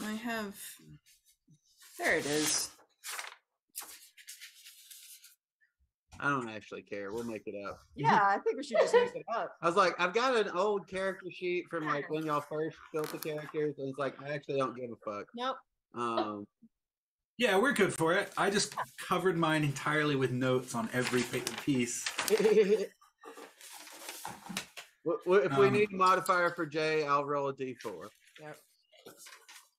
I have. There it is. I don't actually care. We'll make it up. Yeah, I think we should just make it up. I was like, I've got an old character sheet from like when y'all first built the characters, and it's like I actually don't give a fuck. Nope. Yeah, we're good for it. I just covered mine entirely with notes on every piece. If we need a modifier for Jay, I'll roll a d4. Yep.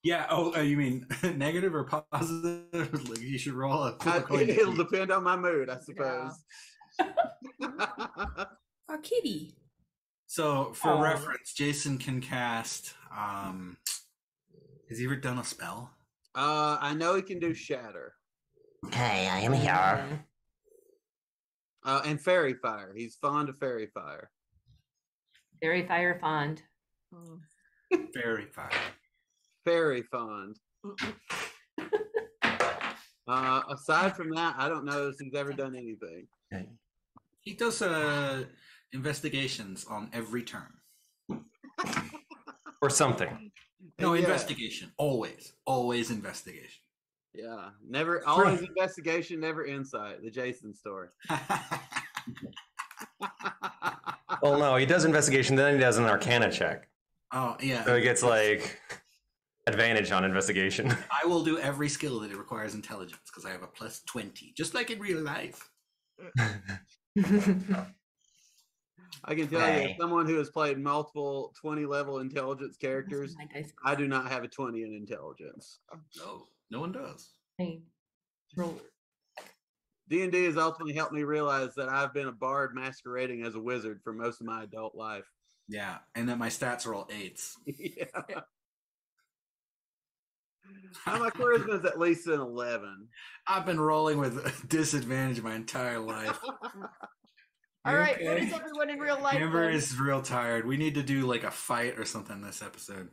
Yeah. Oh, you mean negative or positive? Like you should roll a. It'll depend on my mood, I suppose. Oh, kitty. So, for reference, Jason can cast. Has he ever done a spell? I know he can do Shatter. Hey, I am here. And Fairy Fire. He's fond of Fairy Fire. Very fire fond. Fairy Fire. Fairy fond. Aside from that, I don't know if he's ever done anything. He does investigations on every turn. Or something. No, investigation. Always investigation. Yeah, never. Always investigation, never insight. The Jason story. Well, no, he does investigation, then he does an Arcana check. Oh, yeah. So he gets like advantage on investigation. I will do every skill that it requires intelligence because I have a plus 20, just like in real life. I can tell you, as someone who has played multiple 20-level intelligence characters, I do not have a 20 in intelligence. No one does. Hey, roll. D&D has ultimately helped me realize that I've been a bard masquerading as a wizard for most of my adult life. Yeah, and that my stats are all 8s. Yeah. My charisma is at least an 11. I've been rolling with disadvantage my entire life. All right, what is everyone in real life? Amber is real tired. We need to do like a fight or something this episode.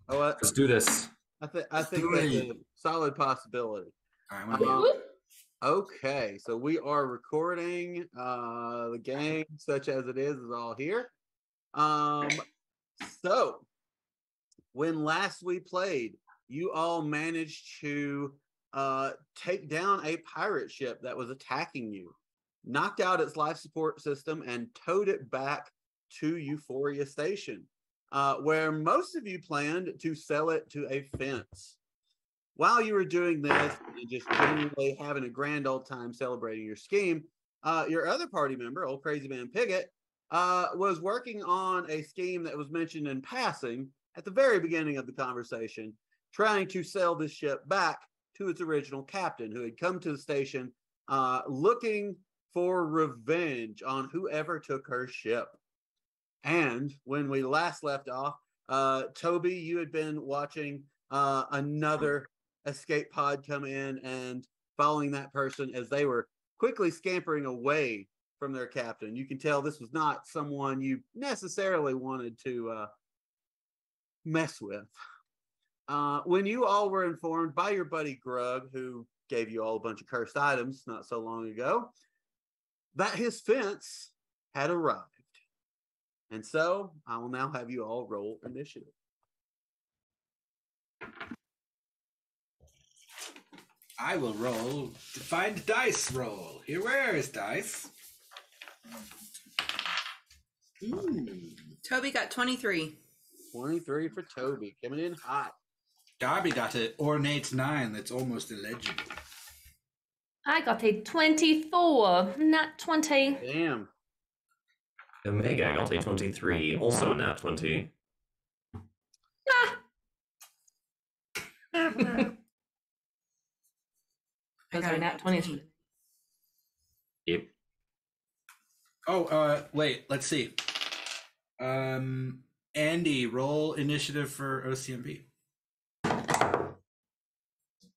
Oh, let's do this. I think that's a solid possibility. All right, okay, so we are recording. The game, such as it is all here. So when last we played, you all managed to take down a pirate ship that was attacking you, knocked out its life support system, and towed it back to Euphoria Station, where most of you planned to sell it to a fence. While you were doing this and just generally having a grand old time celebrating your scheme, your other party member, old Crazy Man Piggott, was working on a scheme that was mentioned in passing at the very beginning of the conversation, trying to sell this ship back to its original captain, who had come to the station looking for revenge on whoever took her ship. And when we last left off, Toby, you had been watching another escape pod come in and following that person as they were quickly scampering away from their captain. You can tell this was not someone you necessarily wanted to mess with. When you all were informed by your buddy Grug, who gave you all a bunch of cursed items not so long ago, that his fence had arrived. And so I will now have you all roll initiative. I will roll to find dice roll. Here, where is dice? Toby got 23. 23 for Toby, coming in hot. Darby got an ornate 9 that's almost illegible. I got a 24, not 20. Damn. Omega got a 23, also nat 20. Those are nat 20s. Yep. Oh, wait, let's see. Andy, roll initiative for OCMP.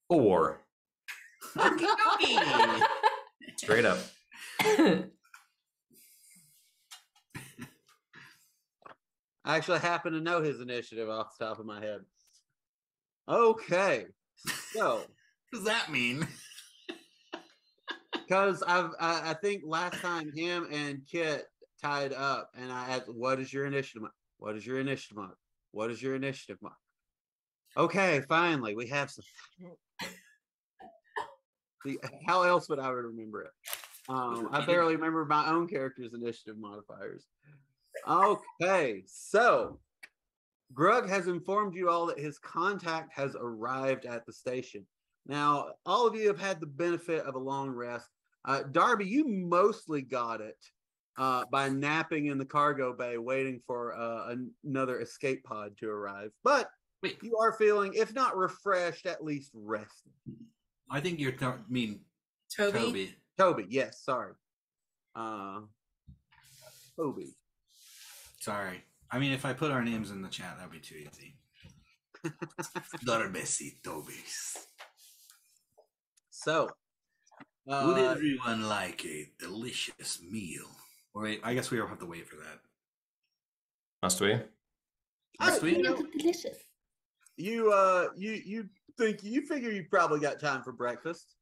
4. Straight up. I actually happen to know his initiative off the top of my head. Okay, so what does that mean? Because I think last time him and Kit tied up, and I asked, "What is your initiative mark? What is your initiative mark? What is your initiative mark?" Okay, finally, we have some. How else would I remember it? I barely remember my own character's initiative modifiers. Okay, so Grug has informed you all that his contact has arrived at the station. Now, all of you have had the benefit of a long rest. Darby, you mostly got it by napping in the cargo bay, waiting for another escape pod to arrive. But you are feeling, if not refreshed, at least rested. I think you're mean Toby. Toby, yes, sorry. Toby. Sorry. I mean, if I put our names in the chat, that'd be too easy. Dorbesi Tobis. So, would everyone like a delicious meal? Or wait, I guess we don't have to wait for that. Must we? Must we? Delicious. You figure you probably got time for breakfast.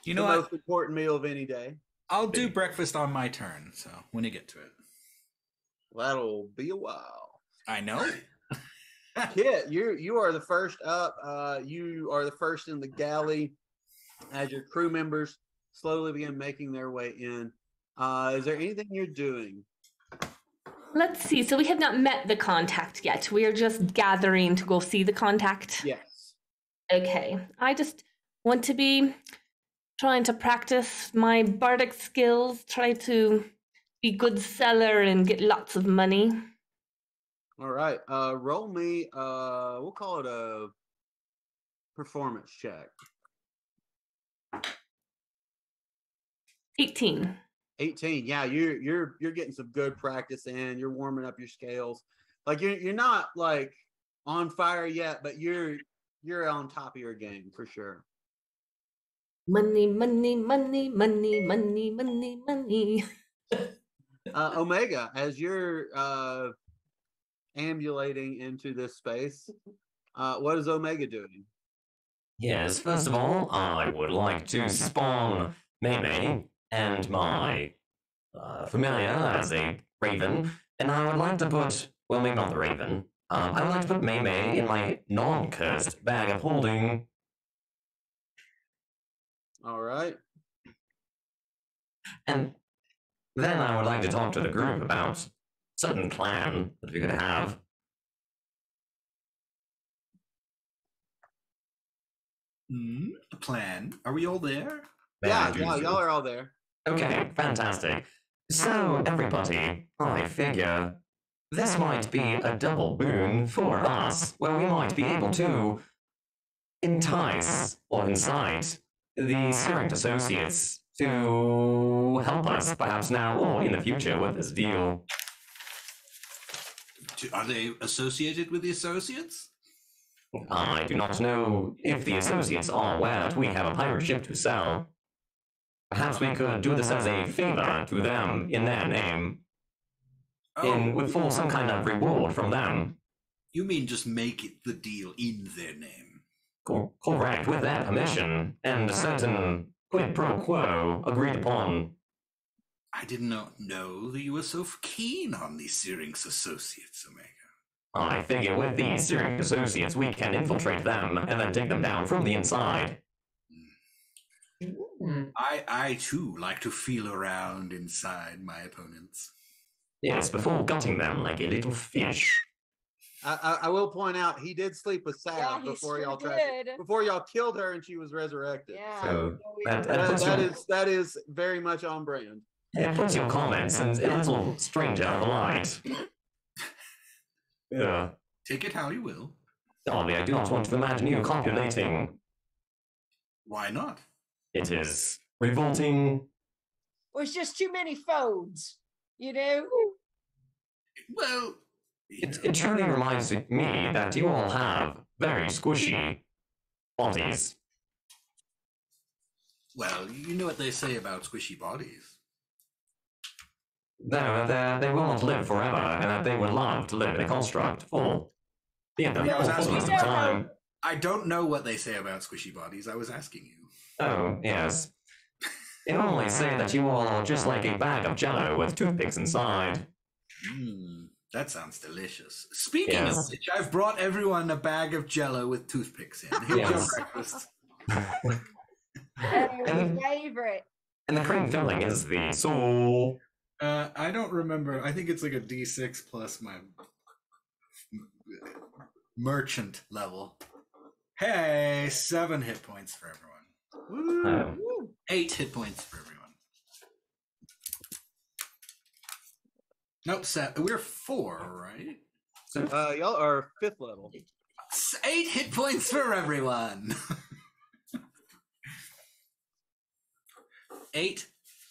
You know the what? most important meal of any day. I'll do breakfast on my turn, so when you get to it. That'll be a while. I know. Kit, you are the first up. You are the first in the galley as your crew members slowly begin making their way in. Is there anything you're doing? Let's see. So we have not met the contact yet. We are just gathering to go see the contact. Yes. Okay. I just want to be trying to practice my bardic skills, try to be good seller and get lots of money. All right. Roll me. We'll call it a performance check. 18. 18. Yeah, you're getting some good practice in. You're warming up your scales. Like you're not like on fire yet, but you're on top of your game for sure. Money, money, money, money, money, money, money. Omega, as you're ambulating into this space, what is Omega doing? Yes, first of all, I would like to spawn Mei and my familiar as a raven, and I would like to put, well, maybe not the raven, I would like to put Mei in my non-cursed bag of holding. All right. And then I would like to talk to the group about a certain plan that we could have. A plan? Are we all there? Yeah, y'all are all there. Okay, fantastic. So, everybody, I figure this might be a double boon for us, where we might be able to entice or incite the Syrinx Associates to help us, perhaps now or in the future, with this deal. Are they associated with the Associates? I do not know if the Associates are aware that we have a pirate ship to sell. Perhaps we could do this as a favor to them in their name, for some kind of reward from them. You mean just make it the deal in their name? Correct, with their permission, and a certain quid pro quo agreed upon. I did not know that you were so keen on the Syrinx Associates, Omega. I figure with the Syrinx Associates we can infiltrate them and then take them down from the inside. I too like to feel around inside my opponents. Yes, before gutting them like a little fish. I will point out he did sleep with Sav Yeah, he before y'all sure tried did. before y'all killed her and she was resurrected. Yeah. So, that That is very much on brand. it puts your comments in a little strange out of the light. Yeah. Take it how you will. Darby, I do not want to imagine you copulating. Why not? It is revolting. Well, it's just too many phones, you know? Well, It truly reminds me that you all have very squishy bodies. well, you know what they say about squishy bodies. They will not live forever, and that they would love to live in a construct for the I was asking fullness of time. I don't know what they say about squishy bodies. I was asking you. Oh, yes. They normally say that you all are just like a bag of jello with toothpicks inside. That sounds delicious. Speaking Yes. of which, I've brought everyone a bag of Jello with toothpicks in. Here's your Yes. breakfast. Oh, my favorite. And the cream filling is the soul. I don't remember. I think it's like a D6 plus my merchant level. Hey, 7 hit points for everyone. Oh. 8 hit points for everyone. Nope, we're 4, right? Y'all are 5th level. 8 hit points for everyone. 8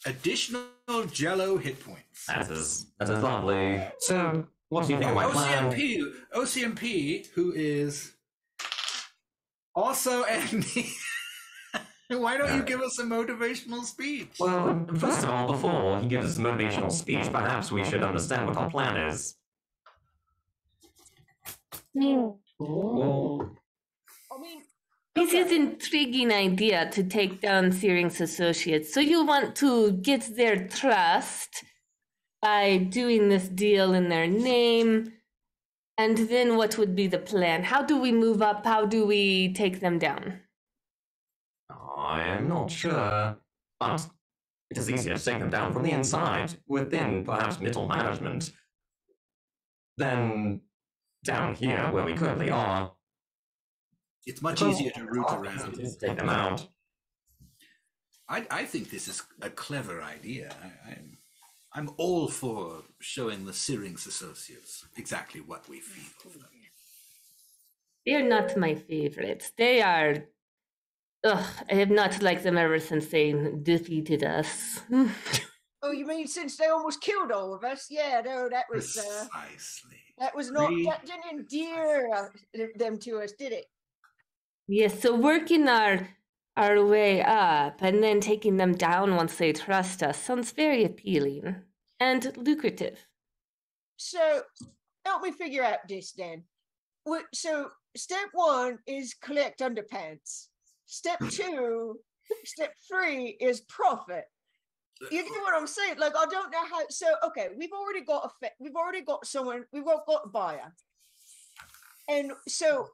additional Jello hit points. That is lovely. So, what do you think of my plan? OCMP, who is also Andy. Why don't you give us a motivational speech? Well, first of all, before he gives us a motivational speech, perhaps we should understand what our plan is. Well, I mean, This is an intriguing idea to take down Searing's associates. So you want to get their trust by doing this deal in their name. And then what would be the plan? How do we move up? How do we take them down? I am not sure, but it is easier to take them down from the inside, within perhaps middle management, than down here where we currently are. It's much easier to root around. Just take them out. I think this is a clever idea. I'm all for showing the Syrinx associates exactly what we feel of them. They're not my favorites. They are. Ugh, I have not liked them ever since they defeated us. oh, you mean since they almost killed all of us? Yeah, no, that was Precisely. that didn't endear them to us, did it? Yes, so working our way up and then taking them down once they trust us sounds very appealing and lucrative. So help me figure out this then. So step 1 is collect underpants. Step 2, step 3 is profit. You get what I'm saying? Like, I don't know how. So okay, we've already got a buyer. And so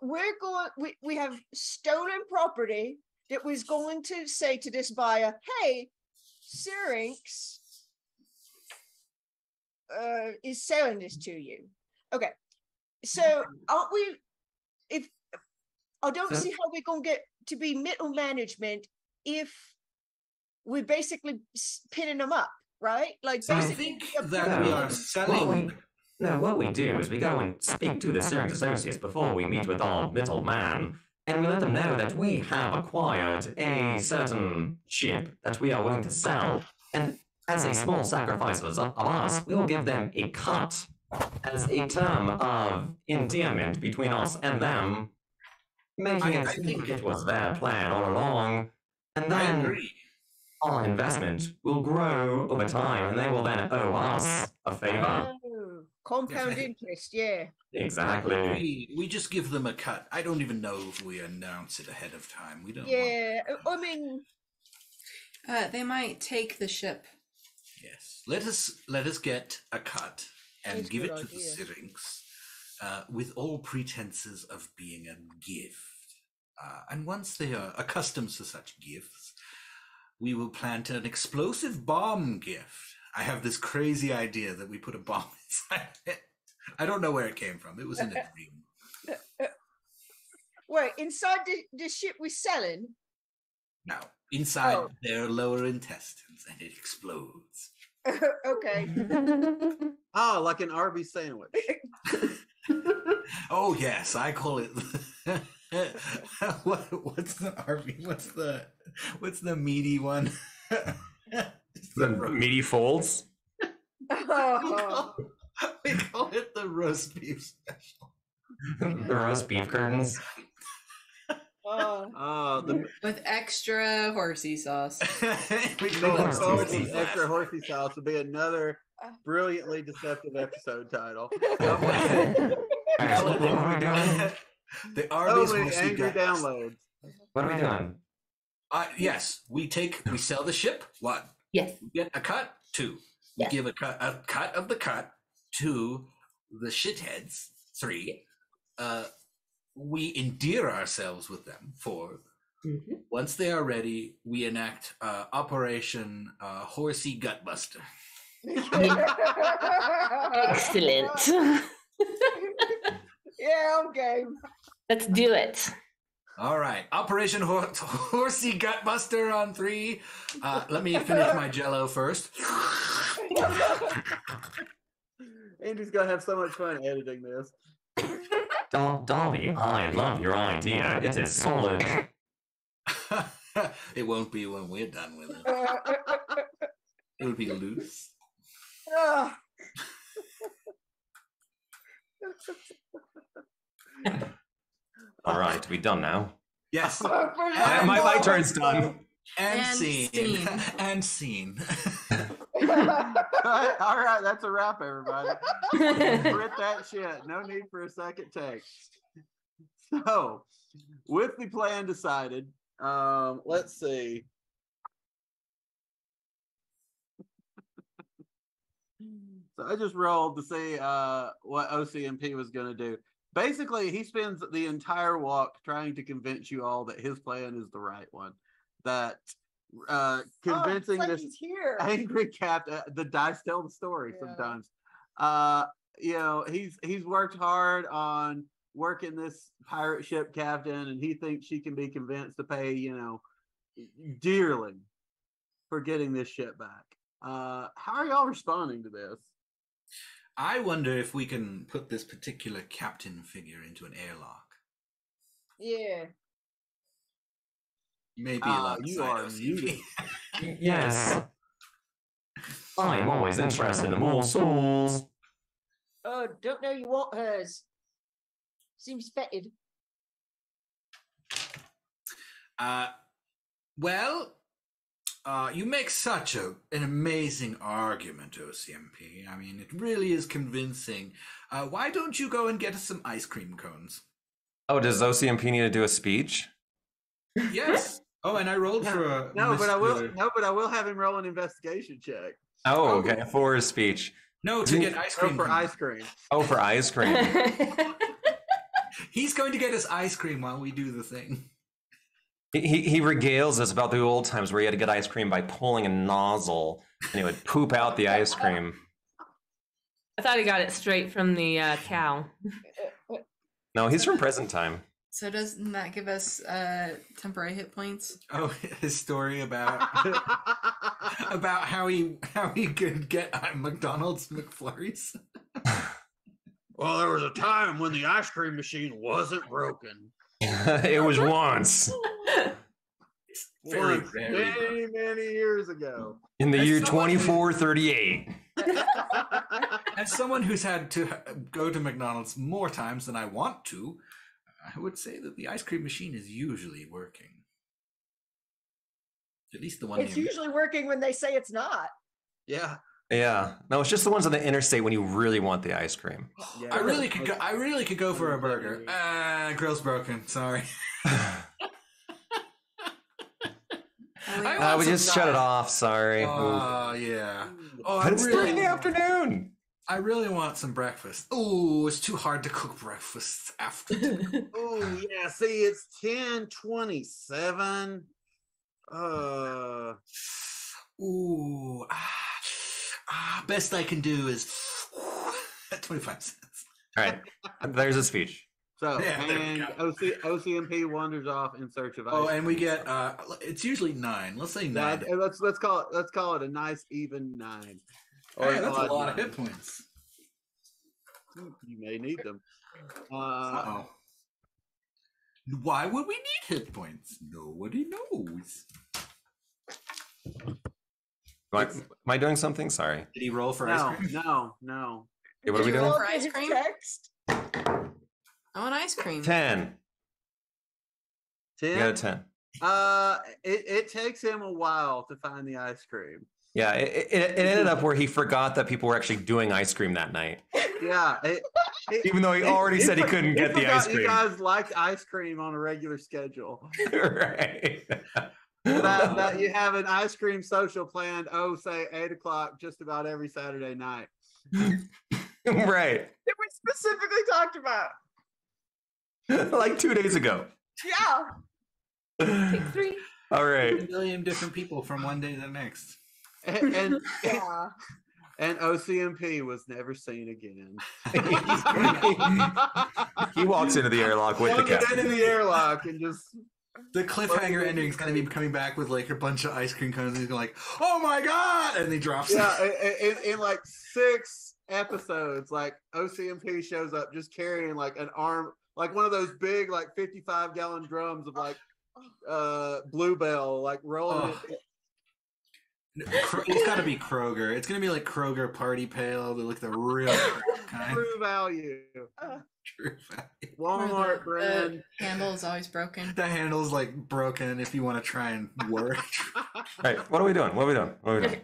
we have stolen property that was going to say to this buyer, hey, Syrinx is selling this to you. Okay. So aren't we, I don't see how we're going to get to be middle management if we're basically pinning them up, right? Like, I basically, think that we are selling. What we do is we go and speak to the Syrinx associates before we meet with our middleman, and we let them know that we have acquired a certain ship that we are willing to sell, and as a small sacrifice of us, we will give them a cut as a term of endearment between us and them, making it seem like it was their plan all along, and I then agree. our investment will grow over time, and they will then owe us a favor. oh, compound interest, yeah. Exactly. We just give them a cut. I don't even know if we announce it ahead of time. We don't. Yeah, I mean, They might take the ship. Yes. Let us get a cut and That's a give it good to the idea. Syrinx with all pretenses of being a gift. And once they are accustomed to such gifts, we will plant an explosive bomb gift. I have this crazy idea that we put a bomb inside it. I don't know where it came from. It was in a dream. wait, inside the ship we're selling? Now, inside Oh. their lower intestines, and it explodes. Okay. Ah, like an Arby's sandwich. Oh yes, I call it. What's the RV? What's the meaty one? The meaty folds. Oh, We call it the roast beef special. The roast beef curtains. oh. With extra horsey sauce. We call it Horsey roast extra horsey sauce would be another brilliantly deceptive episode title. Alright, what are we doing? The Arby's Only roast angry beef. downloads. What are we doing? Yes, we sell the ship. 1. Yes. We get a cut. 2. We Yes. give a cut of the cut. 2. the shitheads, 3, we endear ourselves with them. 4, once they are ready, we enact Operation Horsey Gutbuster. Excellent. Yeah, I'm game. Let's do it. All right, Operation Horsey Gutbuster on 3. Let me finish my Jello first. Andrew's gonna have so much fun editing this. Darby, I love your idea. It is solid. It won't be when we're done with it. It'll be loose. Ah. All right, we done now. Yes. My turn's done. And And scene. scene. And scene. All right, that's a wrap, everybody. Quit that shit. No need for a second take. So, with the plan decided, let's see. So I just rolled to see what OCMP was going to do. Basically, he spends the entire walk trying to convince you all that his plan is the right one. That convincing like this he's here. angry captain, the dice tell the story Yeah. sometimes. You know, he's worked hard on working this pirate ship captain, and he thinks she can be convinced to pay, you know, dearly for getting this ship back. How are y'all responding to this? I wonder if we can put this particular captain figure into an airlock. Yeah. Maybe You are muted. Yes. I'm always interested in more souls. Oh, don't know you want hers. Seems fetid. Well, you make such an amazing argument, OCMP. I mean, it really is convincing. Why don't you go and get us some ice cream cones? Oh, does OCMP need to do a speech? Yes. Oh, and I rolled for a No, but I will. Mr. No, but I will have him roll an investigation check. Oh, okay, for his speech. No, to get ice Go cream. for cones. ice cream. Oh, for ice cream. He's going to get us ice cream while we do the thing. He regales us about the old times where he had to get ice cream by pulling a nozzle, and he would poop out the ice cream. I thought he got it straight from the cow. No, he's from present time. So doesn't that give us temporary hit points? Oh, his story about about how he could get McDonald's McFlurries. Well, there was a time when the ice cream machine wasn't broken. It was once Very, Once, very many years ago. in the That's year so much- 2438. As someone who's had to go to McDonald's more times than I want to, I would say that the ice cream machine is usually working. At least the one It's near me. usually working when they say it's not. Yeah. Yeah, no, it's just the ones on the interstate when you really want the ice cream. Yeah. I really could go for a burger. Grill's broken. Sorry. I We want just some shut it diet. off. Sorry. Oh yeah. Oh, I But it's 3 in the really, afternoon. I really want some breakfast. Oh, it's too hard to cook breakfast after. Oh yeah. See, it's 10:27. Ooh. Best I can do is 25 cents. All right, there's a speech. So Yeah, there we and go. OCMP wanders off in search of ice. Oh, and we get it's usually 9. Let's say 9. cream. Let's call it a nice even 9. Hey, that's a odd lot of 9. hit points. You may need them. Uh-oh. Why would we need hit points? Nobody knows. Am I doing something? Sorry. Did he roll for ice No, cream? no. Okay, what are we Did you doing? roll for ice His cream? Text. I want ice cream. 10. 10. You got a 10. It takes him a while to find the ice cream. Yeah, it ended up where he forgot that people were actually doing ice cream that night. Yeah. Even though he already said he couldn't get the ice You cream. guys liked ice cream on a regular schedule. Right. that you have an ice cream social planned, say 8 o'clock just about every Saturday night. Right. That we specifically talked about. Like 2 days ago. Yeah. Take 3. All A right. million different people from one day to the next. And Yeah. and OCMP was never seen again. He walks into the airlock with the Wandered captain. into the airlock and just The cliffhanger ending is going to be coming back with like a bunch of ice cream cones and he's going like, oh my god! And he drops in like 6 episodes, like OCMP shows up just carrying like an arm, like one of those big like 55-gallon drums of like Bluebell, like rolling it. It's got to be Kroger. It's going to be like Kroger Party Pail. They look the real kind. True value. True value. Walmart brand. The handle is always broken. The handle's like broken if you want to try and work. All right. What are we doing? Okay.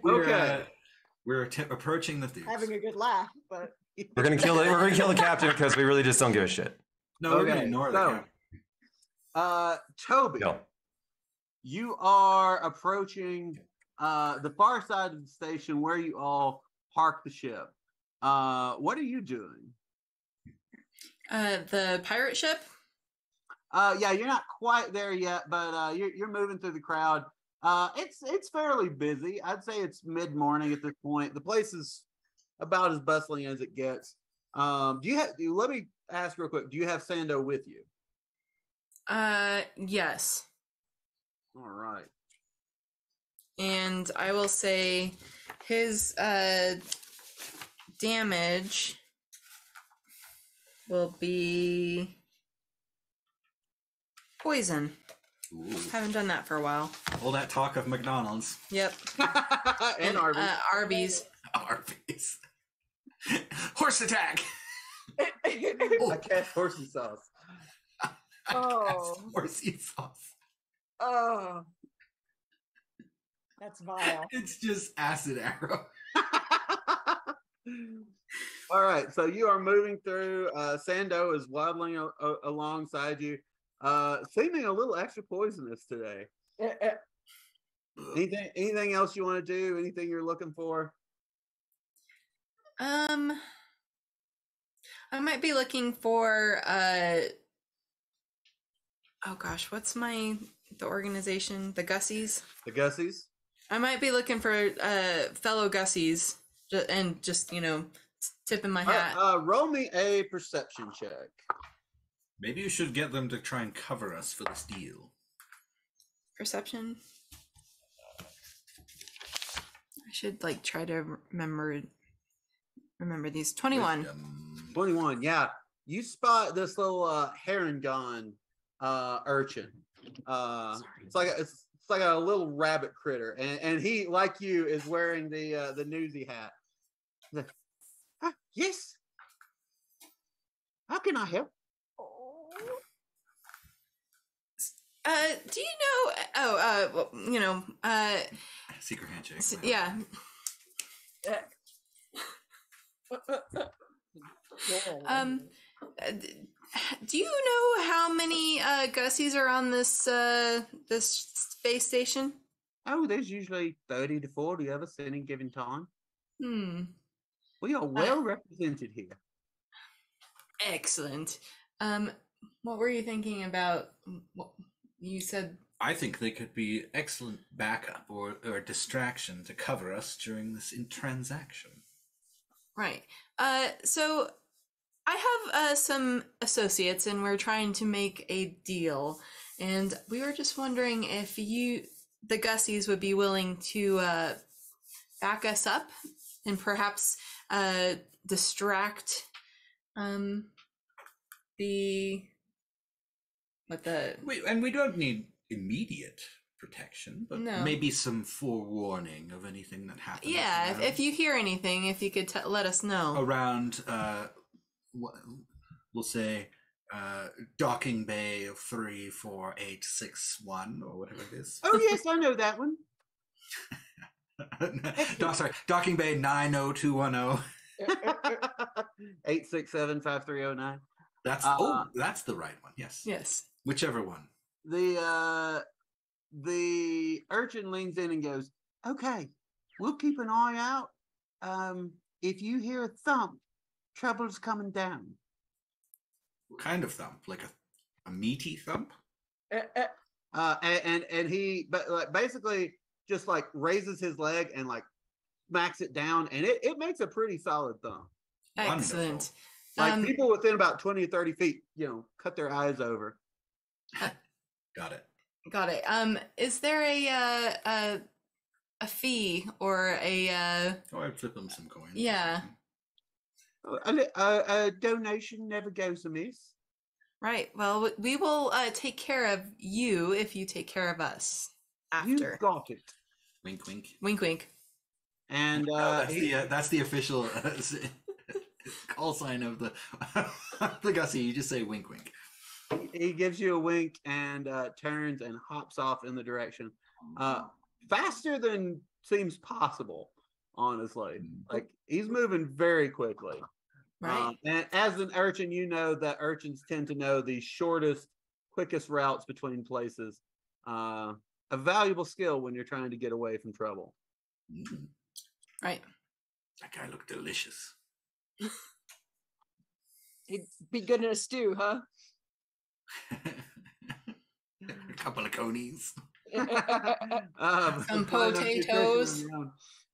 We're approaching the thieves. Having a good laugh, but We're gonna kill the captain because we really just don't give a shit. No, we're going Okay, to ignore so- that. Toby, No. you are approaching the far side of the station where you all park the ship. What are you doing? The pirate ship. Yeah, you're not quite there yet, but you're moving through the crowd. It's fairly busy. I'd say it's mid-morning at this point. The place is about as bustling as it gets. Let me ask real quick. Do you have Sando with you? Yes. All right. And I will say his damage will be poison. Ooh. Haven't done that for a while. All that talk of McDonald's. Yep. And Arby's. Arby's. Arby's. Horse attack. I cast horsey sauce. oh, Horsey sauce. oh, that's vile. It's just acid arrow. All right, so you are moving through. Sando is waddling alongside you, seeming a little extra poisonous today. Anything else you want to do? Anything you're looking for? I might be looking for oh gosh, what's the organization? The Gussies? The Gussies? I might be looking for fellow Gussies and just, tipping my hat. Roll me a perception check. Maybe you should get them to try and cover us for this deal. Perception. I should try to remember these. 21. 21, yeah. You spot this little Herringon urchin. It's like a little rabbit critter, and he, like you, is wearing the newsy hat. Yes. How can I help? Do you know? Secret handshake. Yeah. Do you know how many Gussies are on this space station? Oh, there's usually 30 to 40 of us at any given time. We are well represented here. Excellent. What were you thinking about? What you said? I think they could be excellent backup or distraction to cover us during this transaction. Right. So I have some associates, and we're trying to make a deal. And we were just wondering if the Gussies, would be willing to back us up and perhaps distract and we don't need immediate protection, but No. maybe some forewarning of anything that happens. Yeah, around- if you hear anything, if you could let us know. around, we'll say, docking bay of 34861 or whatever it is. Oh, yes, I know that one. Sorry, docking bay 90210. 867-5309. That's that's the right one. Yes. Yes. Whichever one. The urchin leans in and goes, "Okay, we'll keep an eye out. If you hear a thump, trouble's coming down. What kind of thump? Like a meaty thump? And he, but like basically just like raises his leg and like smacks it down, and it makes a pretty solid thump. Excellent. Like people within about 20 or 30 feet, cut their eyes over. Got it. Got it. Is there a fee or a Oh, I'd flip them some coins. yeah. A donation never goes amiss. Right. Well, we will take care of you if you take care of us after. You got it. Wink, wink. Wink, wink. And No, that's the official call sign of the Gussie. You just say wink, wink. he gives you a wink and turns and hops off in the direction faster than seems possible, honestly. Like he's moving very quickly. Right. And as an urchin, you know that urchins tend to know the shortest, quickest routes between places. A valuable skill when you're trying to get away from trouble. Right. That guy looked delicious. He'd be good in a stew, huh? A couple of conies. Some potatoes.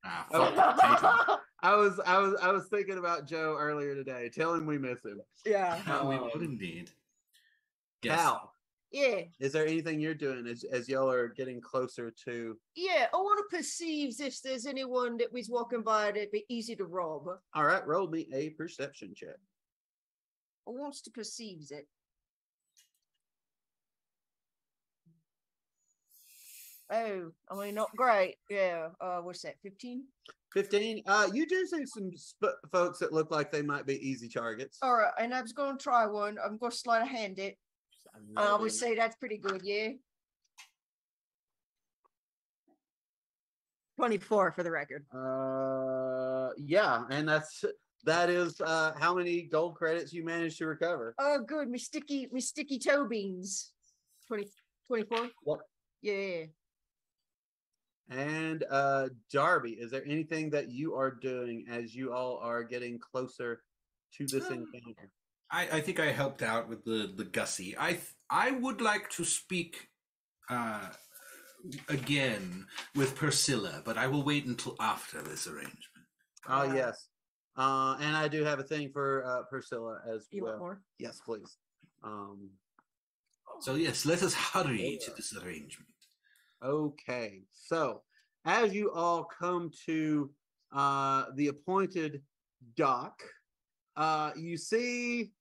Ah, fuck potato. I was thinking about Joe earlier today. Tell him we miss him. Yeah. We would indeed. Yes. Cal, Yeah. is there anything you're doing as y'all are getting closer to? Yeah. I want to perceive if there's anyone that was walking by that'd be easy to rob. All right, roll me a perception check. I wants to perceive it. Oh, I mean, not great. Yeah. What's that? 15? 15. You do see some folks that look like they might be easy targets. All right. And I was going to try one. I'm going to slide a hand it. I would say that's pretty good. Yeah. 24 for the record. Yeah, and that is how many gold credits you managed to recover. Oh, good. Me sticky toe beans. 24? Yep. Yeah. And Darby, is there anything that you are doing as you all are getting closer to this encounter? I think I helped out with the Gussie. I would like to speak again with Priscilla, but I will wait until after this arrangement. Oh, yes. And I do have a thing for Priscilla as You well. want more? Yes, please. So yes, let us hurry to this arrangement. Okay, so as you all come to the appointed dock, you see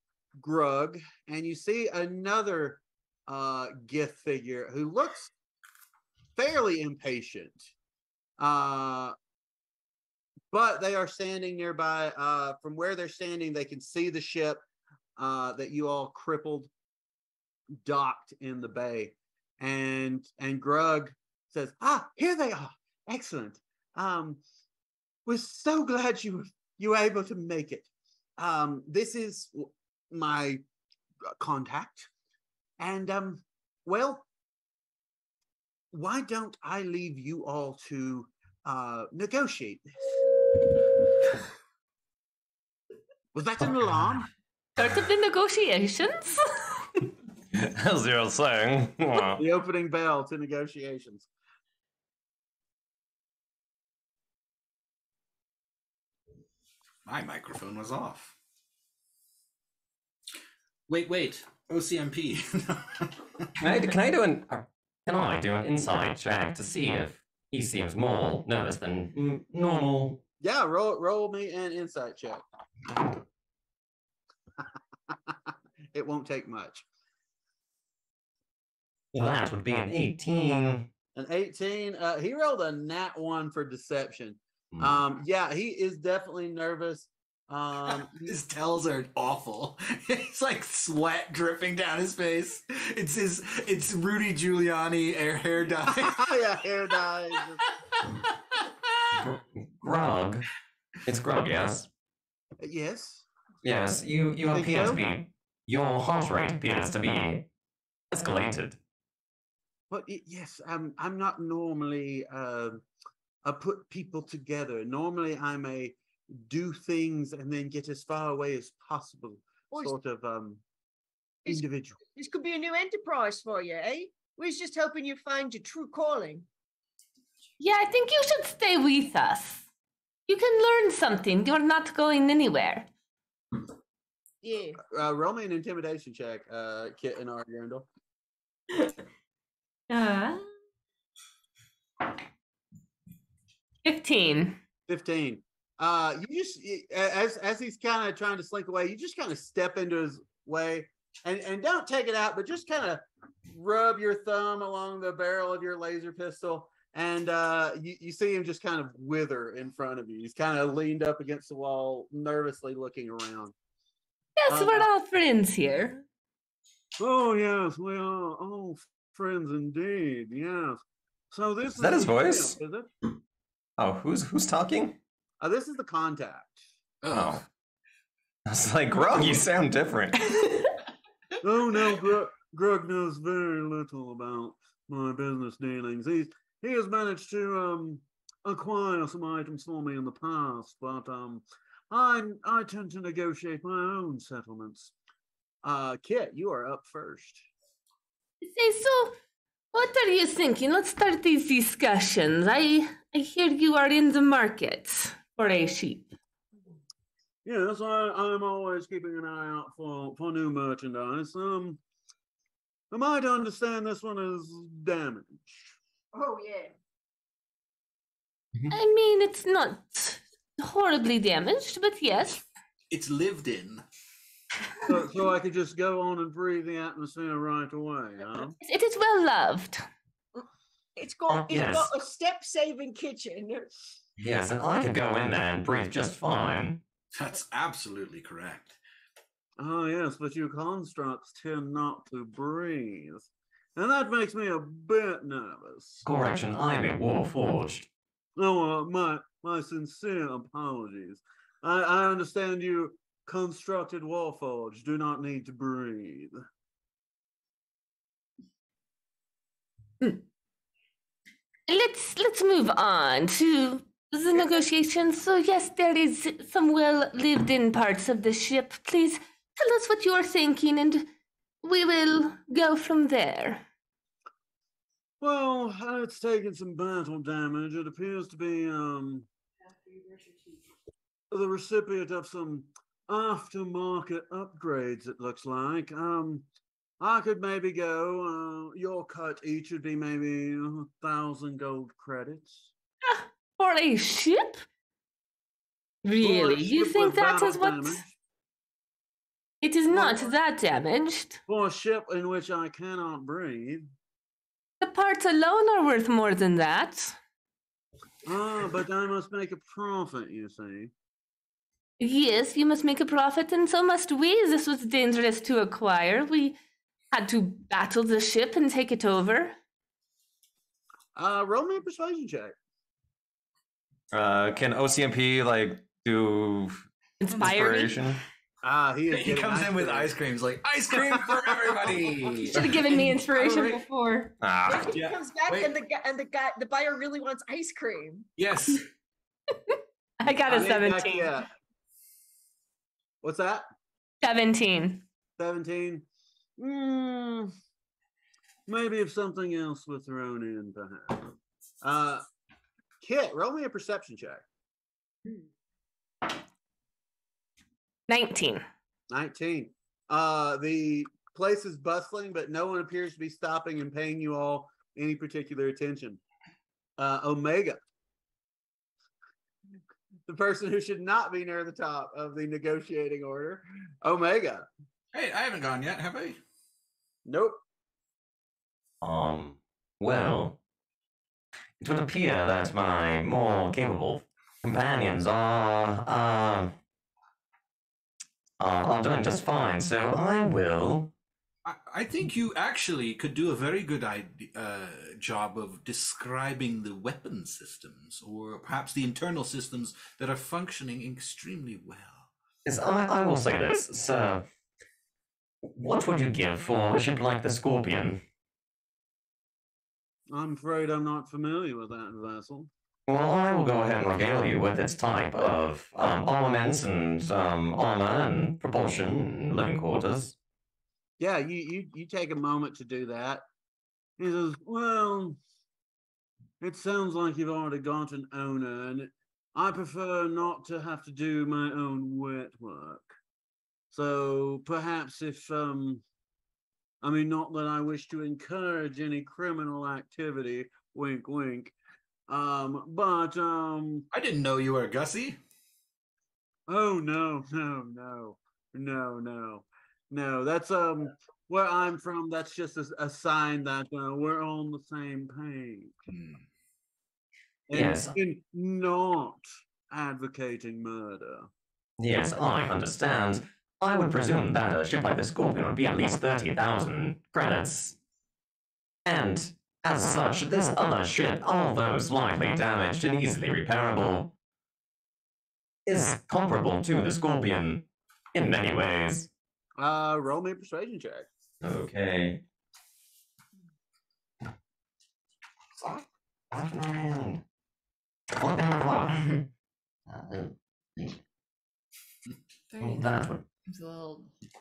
Grug, and you see another gift figure who looks fairly impatient. But they are standing nearby. From where they're standing, they can see the ship that you all crippled docked in the bay. And Grug says, here they are. Excellent. We're so glad you were able to make it. This is my contact. And, well, why don't I leave you all to negotiate this? Was that an alarm? Start of the negotiations? As you're saying. The opening bell to negotiations. My microphone was off. Wait. OCMP. Can I do an insight check to see if he seems more nervous than normal? Yeah, roll me an insight check. It won't take much. That would be an 18. An 18. He rolled a nat 1 for deception. Hmm. Yeah, he is definitely nervous. His tells are awful. It's like sweat dripping down his face. It's Rudy Giuliani hair dye. Yeah, hair dye. Grog. It's Grog, yes? Yes. Yes, you think appear so? to be. Your heart rate appears to be escalated. But yes, I'm not normally a put people together. Normally, I'm a do things and then get as far away as possible Well, sort of it's- individual. This could be a new enterprise for you, eh? We're just helping you find your true calling. Yeah, I think you should stay with us. You can learn something. You're not going anywhere. Yeah. Roll me an intimidation check, Kit and Argandel. 15. 15. You just as he's kind of trying to slink away, you just kind of step into his way and don't take it out, but just kind of rub your thumb along the barrel of your laser pistol, and you see him just kind of wither in front of you. He's kind of leaned up against the wall, nervously looking around. Yes, we're all friends here. Oh yes, we are all friends indeed. Yes. So this Is that his the voice? camp, is it? Oh, who's talking? This is the contact. Oh. I was like, Grog, you sound different. Oh no, Grug knows very little about my business dealings. He has managed to acquire some items for me in the past, but I tend to negotiate my own settlements. Kit, you are up first. Say, so what are you thinking? Let's start these discussions. I hear you are in the market for a sheep. Yes, I'm always keeping an eye out for new merchandise. Am I to understand this one is damaged? Oh, yeah. I mean, it's not horribly damaged, but yes. It's lived in. So I could just go on and breathe the atmosphere right away, huh? It is well loved. It's got yes. a step-saving kitchen. Yes, and I could go in there and breathe just fine. That's absolutely correct. Oh, yes, but you constructs tend not to breathe. And that makes me a bit nervous. Correction, I'm a Warforged. Oh, my sincere apologies. I understand you constructed Warforged do not need to breathe. Let's move on to the negotiations. So yes, there is some well lived in parts of the ship. Please tell us what you're thinking and we will go from there. Well, it's taken some battle damage. It appears to be the recipient of some aftermarket upgrades, it looks like. I could maybe go, your cut each would be maybe 1,000 gold credits. For a ship? Really? You ship think with that battle is what? damage. It is not that damaged. For a ship in which I cannot breathe. The parts alone are worth more than that. But I must make a profit, you see. Yes, you must make a profit, and so must we. This was dangerous to acquire. We had to battle the ship and take it over. Roll me a persuasion check. Can OCMP like do Inspire me. inspiration? He is He getting comes in with cream. ice cream. He's like, ice cream for everybody. Should have given me inspiration Alright. before. Ah, He Yeah, comes back wait. and the buyer really wants ice cream. Yes. I got a I mean, like, 17. yeah. What's that? 17. 17? Maybe if something else was thrown in, perhaps. Kit, roll me a perception check. 19. 19. The place is bustling, but no one appears to be stopping and paying you all any particular attention. Omega, the person who should not be near the top of the negotiating order. Omega. Hey, I haven't gone yet, have I? Nope. well, it would appear that my more capable companions are doing just fine, so I will. I think you actually could do a very good job of describing the weapon systems, or perhaps the internal systems that are functioning extremely well. Yes, I will say this, sir. What would you give for a ship like the Scorpion? I'm afraid I'm not familiar with that vessel. Well, I will go ahead and regale you with its type of armaments and armor and propulsion and living quarters. Yeah, you take a moment to do that. He says, "Well, it sounds like you've already got an owner, and I prefer not to have to do my own wet work. So perhaps if I mean, not that I wish to encourage any criminal activity, wink, wink. But I didn't know you were Gussie. oh no, no. That's where I'm from. That's just a sign that we're on the same page. Hmm. And Yes. not advocating murder. Yes, I understand. I would presume that a ship like the Scorpion would be at least 30,000 credits. And, as such, this other ship, although slightly damaged and easily repairable, is comparable to the Scorpion in many ways. Roll me a persuasion check. Okay.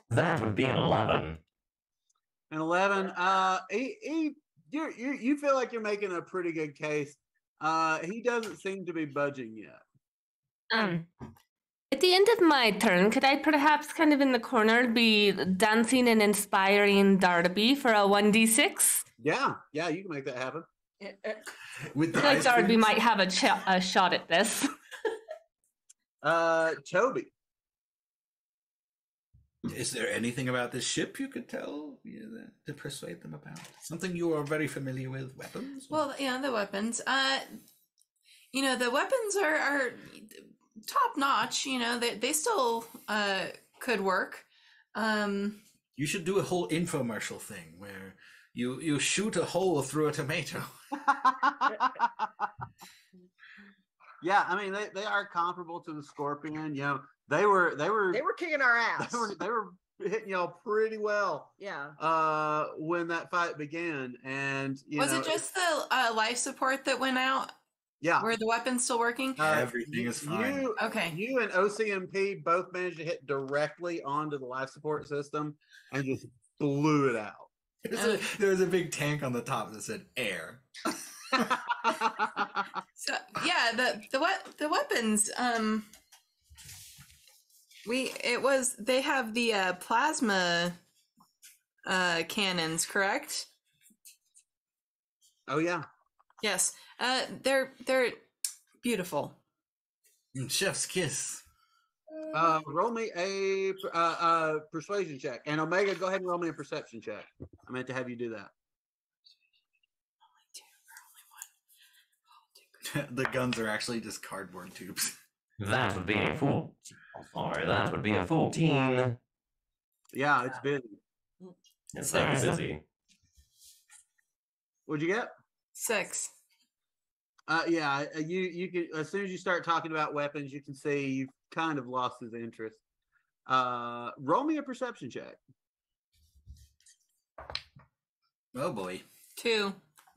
That would be an 11. And 11. You feel like you're making a pretty good case. He doesn't seem to be budging yet. At the end of my turn, could I perhaps kind of in the corner be dancing and inspiring Darby for a 1d6? Yeah, you can make that happen. With the I feel like ice Darby creams? might have a shot at this. Toby. Is there anything about this ship you could tell to persuade them about? Something you are very familiar with? Weapons? Well, yeah, the weapons. The weapons are top notch. They still could work. You should do a whole infomercial thing where you shoot a hole through a tomato. Yeah, I mean they are comparable to the Scorpion. They were kicking our ass. they were hitting y'all pretty well. Yeah. When that fight began, and Was it just the life support that went out? Yeah. Were the weapons still working? Everything is fine. Okay. You and OCMP both managed to hit directly onto the life support system and just blew it out. There was a big tank on the top that said air. So yeah, the weapons. They have the plasma cannons, correct? Oh yeah. Yes. They're beautiful. Chef's kiss. Roll me a persuasion check, and Omega, go ahead and roll me a perception check. I meant to have you do that. The guns are actually just cardboard tubes. That would be a 14. Yeah, it's busy. It's very busy. What'd you get? 6. Yeah, you can, as soon as you start talking about weapons, you can see you've kind of lost his interest. Roll me a perception check. Oh boy. 2.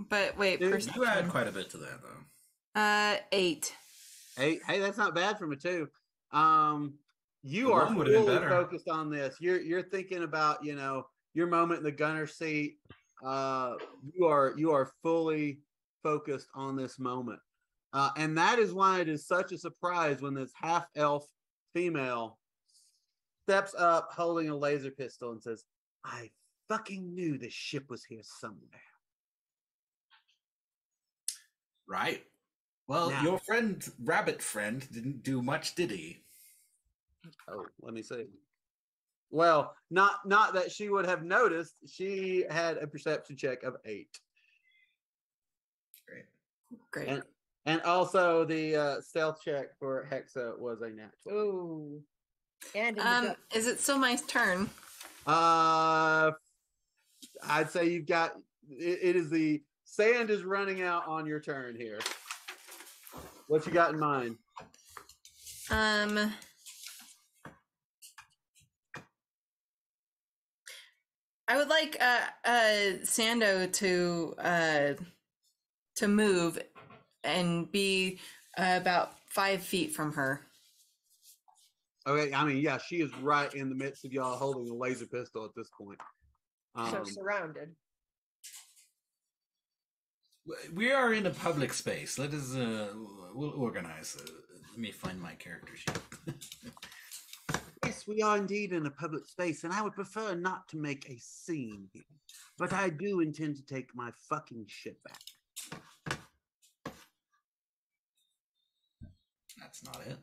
But wait, Dude, perception. You add quite a bit to that though. 8. Hey, that's not bad from a 2. You The are one would've been fully better. focused on this. You're thinking about your moment in the gunner seat. You are fully focused on this moment, and that is why it is such a surprise when this half elf female steps up holding a laser pistol and says, "I fucking knew this ship was here somewhere." Right. Well, Now- your rabbit friend, didn't do much, did he? Oh, let me see. Well, not that she would have noticed. She had a perception check of 8. Great. And also the stealth check for Hexa was a natural. Oh. And in the Is it still my turn? I'd say you've got it is the sand is running out on your turn here. What you got in mind? I would like Sando to move and be about 5 feet from her. Okay, I mean, yeah, she is right in the midst of y'all holding a laser pistol at this point. So surrounded. We are in a public space. Let us, we'll organize. Let me find my character sheet. Yes, we are indeed in a public space, and I would prefer not to make a scene here. But I do intend to take my fucking shit back. That's not it.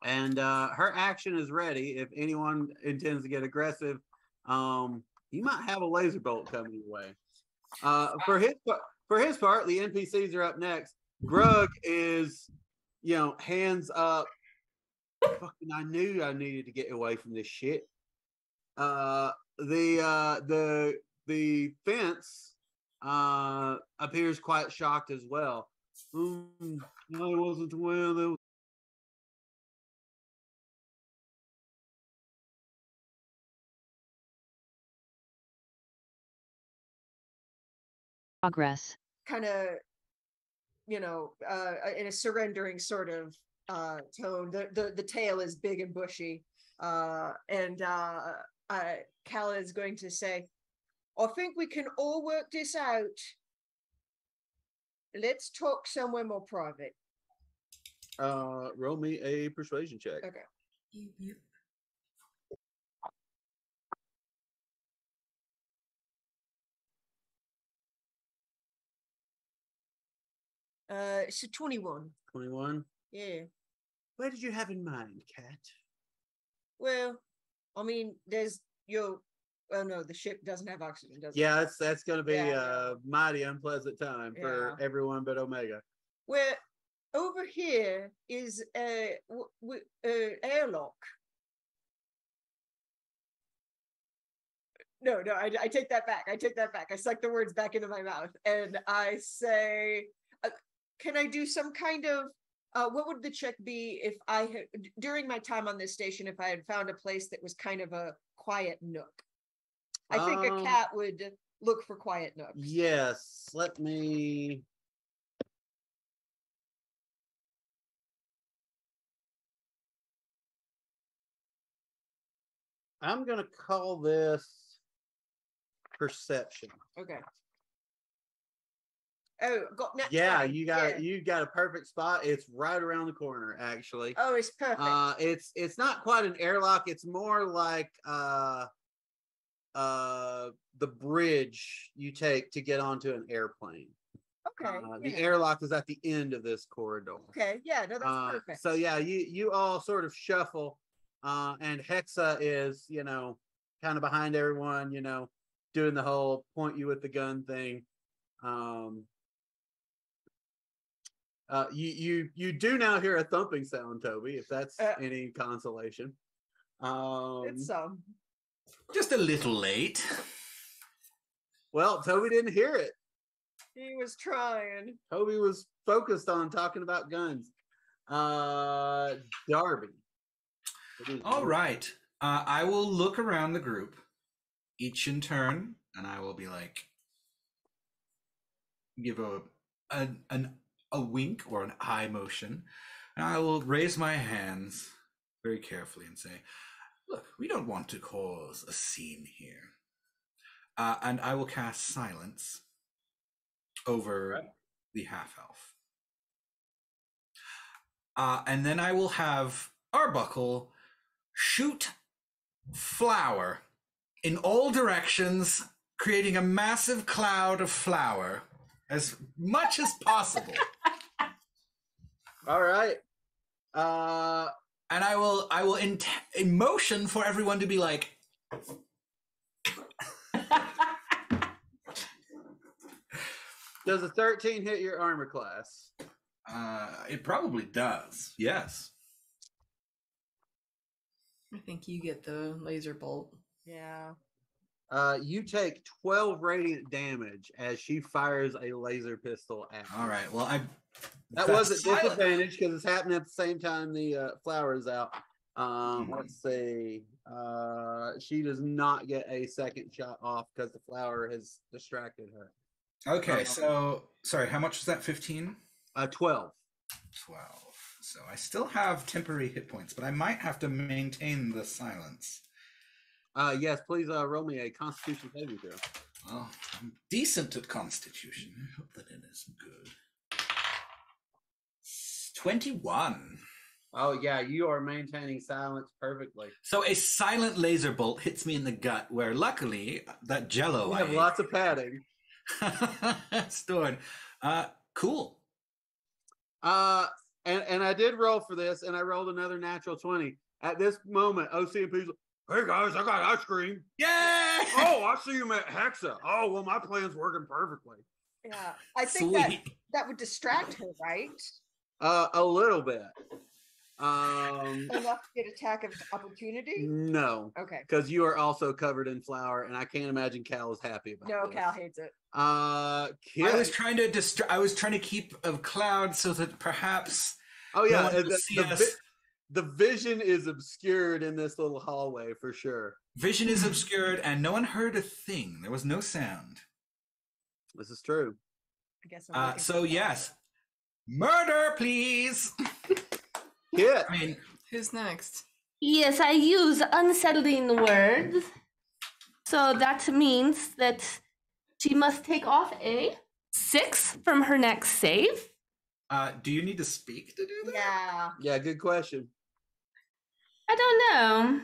And her action is ready. If anyone intends to get aggressive, you might have a laser bolt coming your way. For his part, the NPCs are up next. Grug is, hands up. Fucking, I knew I needed to get away from this shit. The fence appears quite shocked as well. I wasn't aware there was. Progress. Kind of, in a surrendering sort of tone. The tail is big and bushy, and Kala is going to say, "I think we can all work this out. Let's talk somewhere more private." Roll me a persuasion check. Okay. Yep. So 21. 21. Yeah. What did you have in mind, Cat? Well, I mean, there's your. Oh no, the ship doesn't have oxygen, does it? Yeah, that's going to be Yeah, a mighty unpleasant time for everyone but Omega. Well, over here is a airlock. No, I take that back. I suck the words back into my mouth, and I say, "Can I do some kind of? What would the check be if I had during my time on this station if I had found a place that was kind of a quiet nook? I think a cat would look for quiet nooks. Yes, let me. I'm gonna call this perception. Okay. Oh, yeah, you got a perfect spot. It's right around the corner, actually. Oh, it's perfect. It's not quite an airlock. It's more like the bridge you take to get onto an airplane. Okay. The airlock is at the end of this corridor. Okay. Yeah. No, that's perfect. So yeah, you all sort of shuffle, and Hexa is kind of behind everyone, doing the whole point you with the gun thing. You do now hear a thumping sound, Toby, if that's any consolation. It's just a little late. Well, Toby didn't hear it. He was trying. Toby was focused on talking about guns. Darby. All right. I will look around the group, each in turn, and I will be like, give a wink or an eye motion, and I will raise my hands very carefully and say, look, we don't want to cause a scene here. And I will cast silence over the half-elf. And then I will have Arbuckle shoot flour in all directions, creating a massive cloud of flour as much as possible. All right. And I will emotion for everyone to be like. Does a 13 hit your armor class? It probably does. Yes. I think you get the laser bolt. Yeah. You take 12 radiant damage as she fires a laser pistol at you. All right. Well, that was a disadvantage because it's happening at the same time the flower is out. Let's see. She does not get a second shot off because the flower has distracted her. Okay, so sorry, how much was that? 15? 12. 12. So I still have temporary hit points, but I might have to maintain the silence. Yes, please roll me a Constitution saving throw. Well, I'm decent at Constitution. I hope that it is good. 21. Oh yeah, you are maintaining silence perfectly. So a silent laser bolt hits me in the gut, where luckily that jello You have lots of padding. stored. Cool. And I did roll for this, and I rolled another natural 20. At this moment, OCMP's like, hey guys, I got ice cream. Yay! Oh, I see you at Hexa. Oh, well, my plan's working perfectly. Yeah, I think Sweet. that would distract her, right? A little bit. Enough to get attack of opportunity. No, Okay. because you are also covered in flour, and I can't imagine Cal is happy about No, this. Cal hates it. Kit. I was trying to I was trying to keep a cloud so that perhaps Oh yeah, no one will see us. the vision is obscured in this little hallway for sure. Vision is obscured, and no one heard a thing. There was no sound. This is true. I guess. I'm looking So for yes, murder, please. Kit. I mean, Who's next? Yes, I use unsettling words. So that means that she must take off a 6 from her next save. do you need to speak to do that? Yeah. Yeah, good question. I don't know.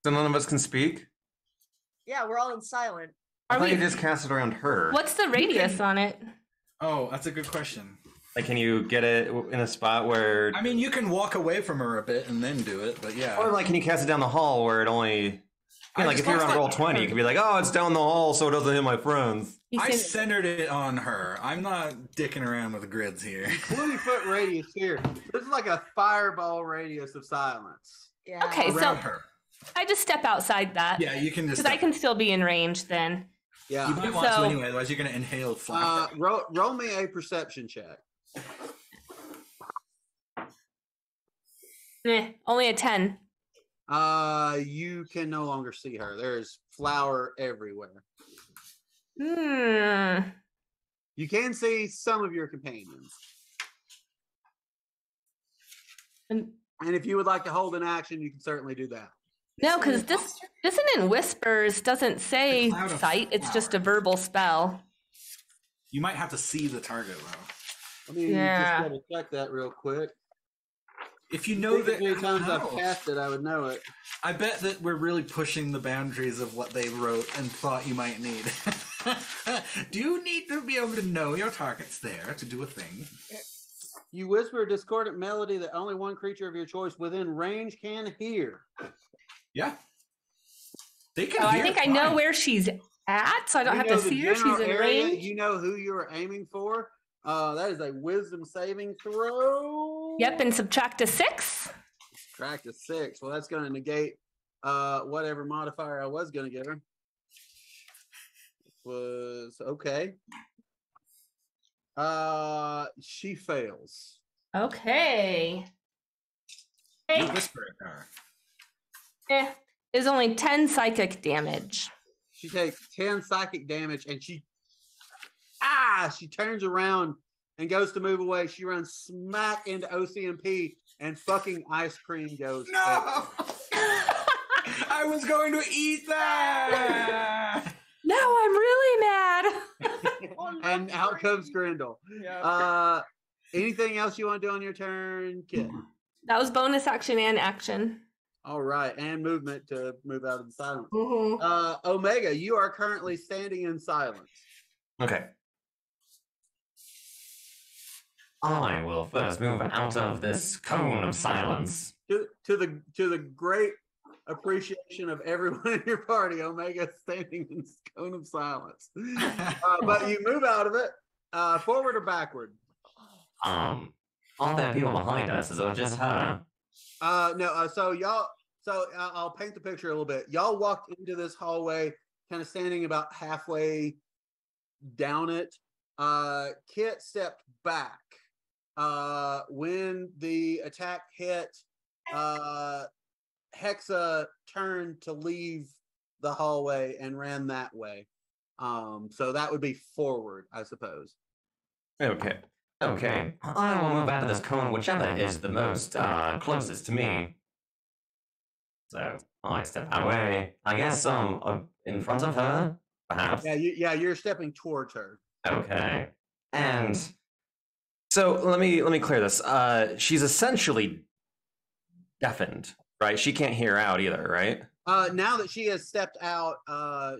So none of us can speak? Yeah, we're all in silent. I Are thought we? you just cast it around her. What's the radius on it? Oh, that's a good question. Like, can you get it in a spot where... I mean, you can walk away from her a bit and then do it, but yeah. Or, like, can you cast it down the hall where it only... I like, if just you're on thought- roll 20, you could be like, oh, it's down the hall so it doesn't hit my friends. He's I in- centered it on her. I'm not dicking around with the grids here. 20-foot radius here. This is like a fireball radius of silence. Yeah. Okay, so Around her. I just step outside that. Yeah, you can just. Because I can still be in range then. Yeah. You might want to So- anyway, otherwise you're going to inhale fire. Roll me a perception check. Only a 10. You can no longer see her. There's flour everywhere. Hmm. You can see some of your companions. And- And if you would like to hold an action, you can certainly do that. No, because Dissonant Whispers doesn't say The cloud of sight. It's just a flower. verbal spell. You might have to see the target, though. Let me Yeah. just double check that real quick. If you know Think that, as many I don't times I've know. cast it, I would know it. I bet that we're really pushing the boundaries of what they wrote and thought you might need. Do you need to be able to know your target's there to do a thing? You whisper a discordant melody that only one creature of your choice within range can hear. Yeah. They can Oh, I hear think it I know fine. where she's at, so I don't You have know to the see her. She's general in area, range. You know who you are aiming for. That is a wisdom saving throw. Yep, and subtract a 6. Subtract a 6. Well, that's going to negate whatever modifier I was going to give her. Was okay. She fails. Okay. You Hey, whisper at her. is only 10 psychic damage. She takes 10 psychic damage and she turns around and goes to move away. She runs smack into OCMP and fucking ice cream goes. No! I was going to eat that! No, I'm really mad. And out comes Grendel. Anything else you want to do on your turn, Kit? That was bonus action and action. All right, and movement to move out of the silence. Mm-hmm. Omega, you are currently standing in silence. Okay. I will first move out of this cone of silence. To the great appreciation of everyone in your party, Omega standing in this cone of silence. But you move out of it, forward or backward? Are there people behind us? Is it just her? No. So I'll paint the picture a little bit. Y'all walked into this hallway, kind of standing about halfway down it. Kit stepped back. When the attack hit, Hexa turned to leave the hallway and ran that way. So that would be forward, I suppose. Okay. Okay. I will move out of this cone, whichever is the most closest to me. So I step away. I guess in front of her, perhaps. Yeah, you're stepping towards her. Okay. And so let me clear this. She's essentially deafened, right? She can't hear out either, right? Now that she has stepped out,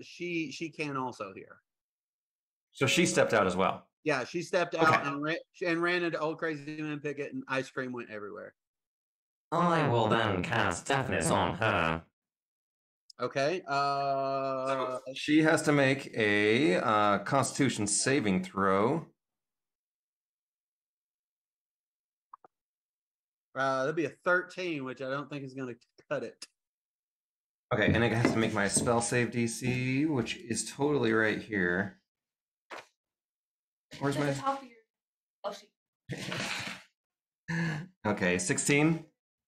she can also hear. So she stepped out as well. Yeah, she stepped out Okay. and ran into Old Crazy Man Pickett, and ice cream went everywhere. I will then cast deafness on her. Okay. So she has to make a Constitution saving throw. That'd be a 13, which I don't think is going to cut it. Okay, and I have to make my spell save DC, which is totally right here. Where's my? Okay, 16.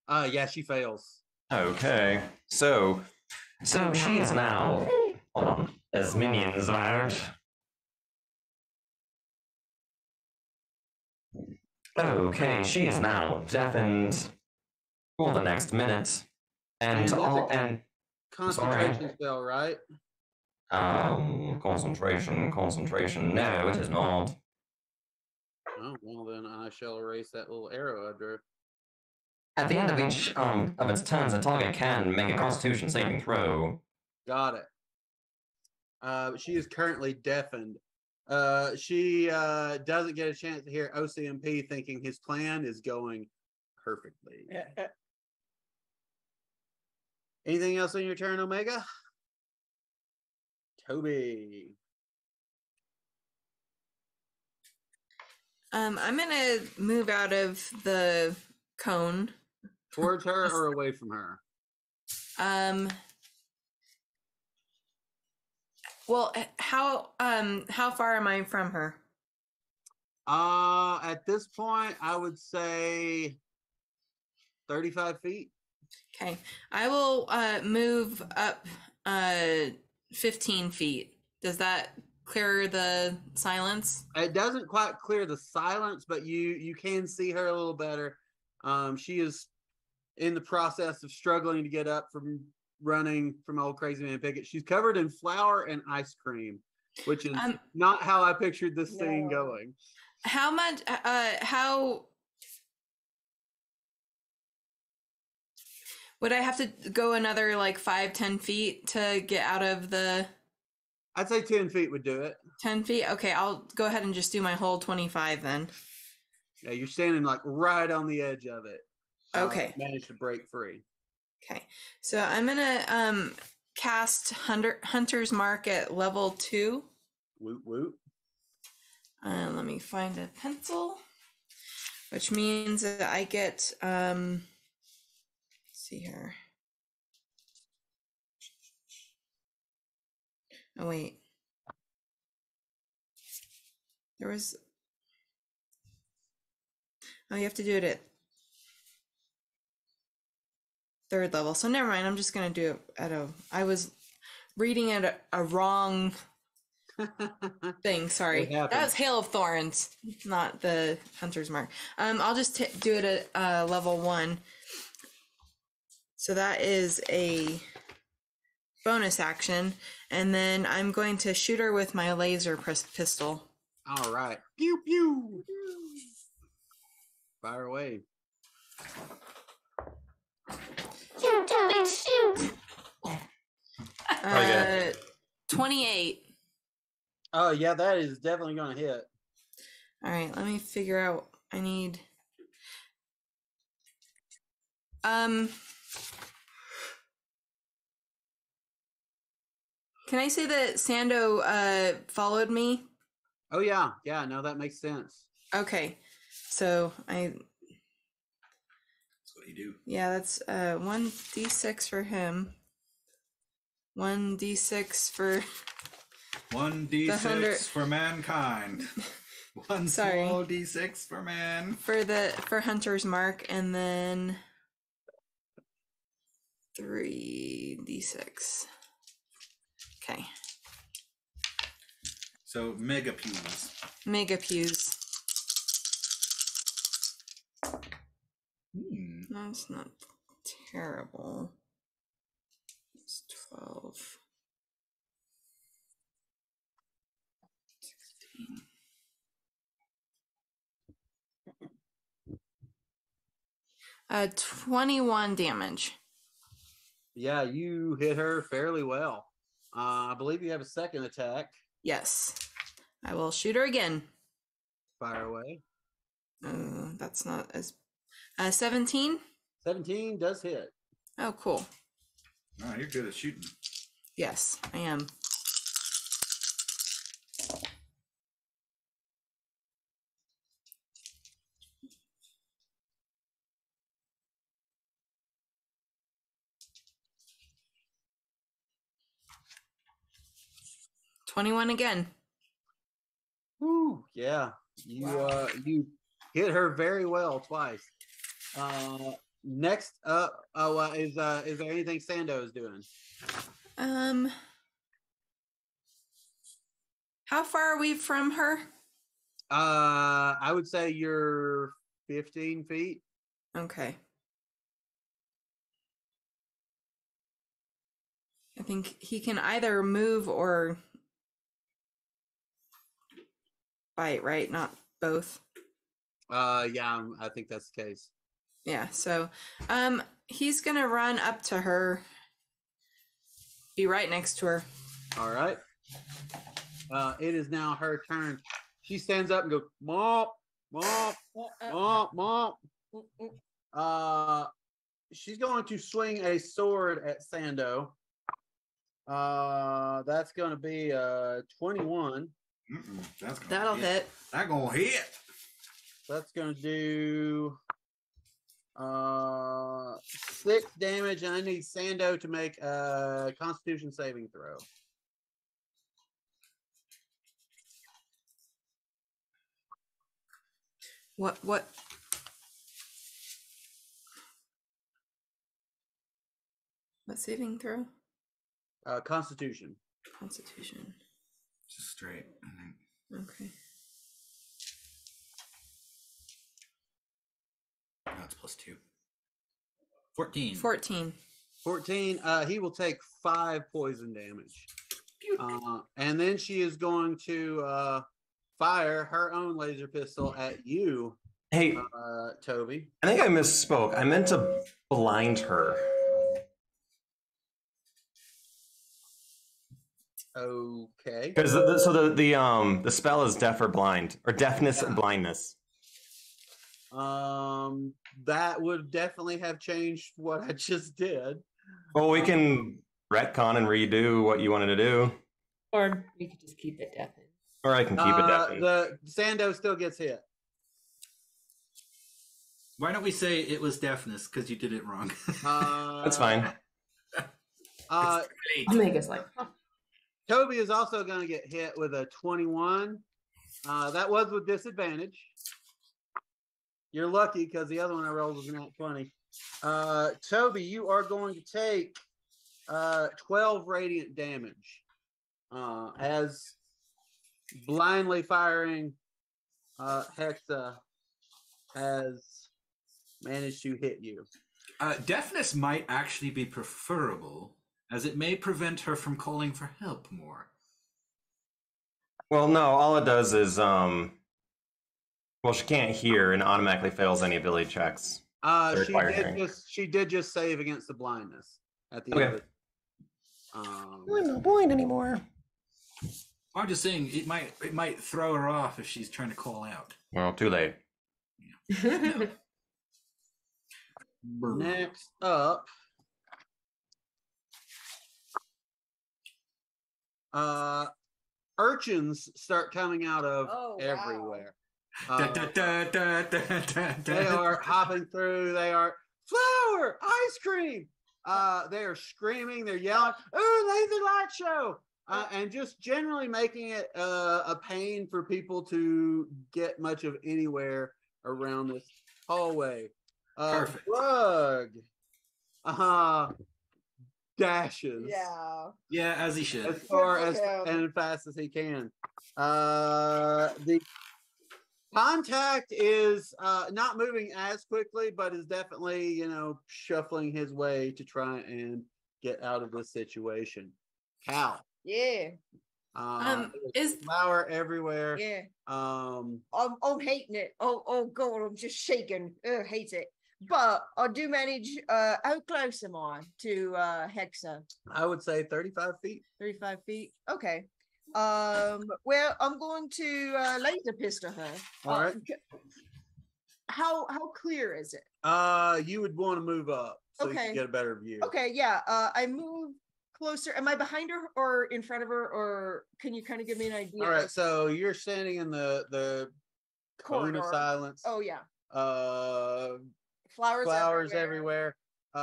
Yeah, she fails. Okay, so she is now. Hold on, as minions out. Okay, she is now deafened for the next minute, and Concentration spell, right? Concentration. No, it is not. Oh, well, then I shall erase that little arrow I drew. At the end of each of its turns, a target can make a Constitution saving throw. Got it. She is currently deafened. She doesn't get a chance to hear OCMP thinking his plan is going perfectly. Anything else on your turn, Omega? Toby. I'm gonna move out of the cone. Towards her or away from her? Well, how far am I from her? At this point, I would say 35 feet. Okay, I will move up 15 feet. Does that clear the silence? It doesn't quite clear the silence, but you can see her a little better. She is in the process of struggling to get up from running from Old Crazy Man Pickett. She's covered in flour and ice cream, which is not how I pictured this scene going. How much? How would I have to go another like 5-10 feet to get out of the? I'd say 10 feet would do it. 10 feet. Okay, I'll go ahead and just do my whole 25 then. Yeah, you're standing like right on the edge of it. Okay. Managed to break free. Okay, so I'm gonna cast Hunter's Mark at level 2. Woot woot. Let me find a pencil, which means that I get let's see here. Oh wait, there was. Oh, you have to do it at 3rd level. So never mind. I'm just gonna do it at I was reading at a wrong thing. Sorry, that was Hail of Thorns, not the Hunter's Mark. I'll just do it at level 1. So that is a bonus action, and then I'm going to shoot her with my laser pistol. All right. Pew pew. Fire away. Shoot, Toby, shoot. 28. Oh yeah, that is definitely going to hit. All right, let me figure out. I need. Can I say that Sando followed me? Oh yeah, no, that makes sense. Okay, so That's what you do. yeah, that's 1d6 for him, 1d6 for 1d6 for mankind. One Sorry. small d6 for man. for Hunter's Mark, and then 3d6. Okay. So mega pews. Mega pews. That's not terrible. It's 12. 16. Uh, 21 damage. Yeah, you hit her fairly well. I believe you have a second attack. Yes. I will shoot her again. Fire away. That's not as 17. 17 does hit. Oh, cool. Oh, you're good at shooting. Yes, I am. $21 again. Woo, yeah. You hit her very well twice. Next up, is there anything Sando is doing? How far are we from her? I would say you're 15 feet. Okay. I think he can either move or bite, right? Not both. Yeah, I think that's the case. Yeah, so he's gonna run up to her, be right next to her. All right. It is now her turn. She stands up and goes, mop, mop, mop, mop. She's going to swing a sword at Sando. That's going to be 21. That'll hit. That gonna hit. That's going to do 6 damage, and I need Sando to make a Constitution saving throw. What? What saving throw? Constitution. Constitution. Just straight. Okay. That's +2. 14. 14. 14. He will take 5 poison damage. And then she is going to fire her own laser pistol at you, Hey, Toby. I think I misspoke. I meant to blind her. Okay. Because the spell is deaf or blind, or deafness and blindness. That would definitely have changed what I just did. Well, we can retcon and redo what you wanted to do, Or we could just keep it deafened. or I can keep it deafened. The Sando still gets hit. Why don't we say it was deafness because you did it wrong? That's fine. Omega's like, huh. Toby is also going to get hit with a 21. That was with disadvantage. You're lucky because the other one I rolled was not 20. Toby, you are going to take 12 radiant damage as blindly firing Hexa has managed to hit you. Deafness might actually be preferable, as it may prevent her from calling for help more. Well, no, all it does is, well, she can't hear and automatically fails any ability checks. She did just save against the blindness at the end of it. I'm not blind anymore. I'm just saying it might throw her off if she's trying to call out. Well, too late. Next up, urchins start coming out of everywhere. They are hopping through. They are flour, ice cream. They are screaming. They're yelling, "Ooh, laser light show!" And just generally making it a pain for people to get much of anywhere around this hallway. Perfect. Rug. dashes. Yeah. Yeah, as he should. As far Good as for him. and as fast as he can. The contact is not moving as quickly, but is definitely, shuffling his way to try and get out of this situation. Cal. Yeah. There's Is flour everywhere. Yeah. Um, I'm hating it. Oh God, I'm just shaking. Hate it. But I do manage. How close am I to Hexa? I would say 35 feet. 35 feet. Okay. Well, I'm going to laser pistol her. All right. How clear is it? You would want to move up so you Okay. can get a better view. Okay, yeah. I move closer. Am I behind her or in front of her, or can you kind of give me an idea? All right, so you're standing in the cone of Corridor. silence. Oh yeah. Flowers Flowers everywhere.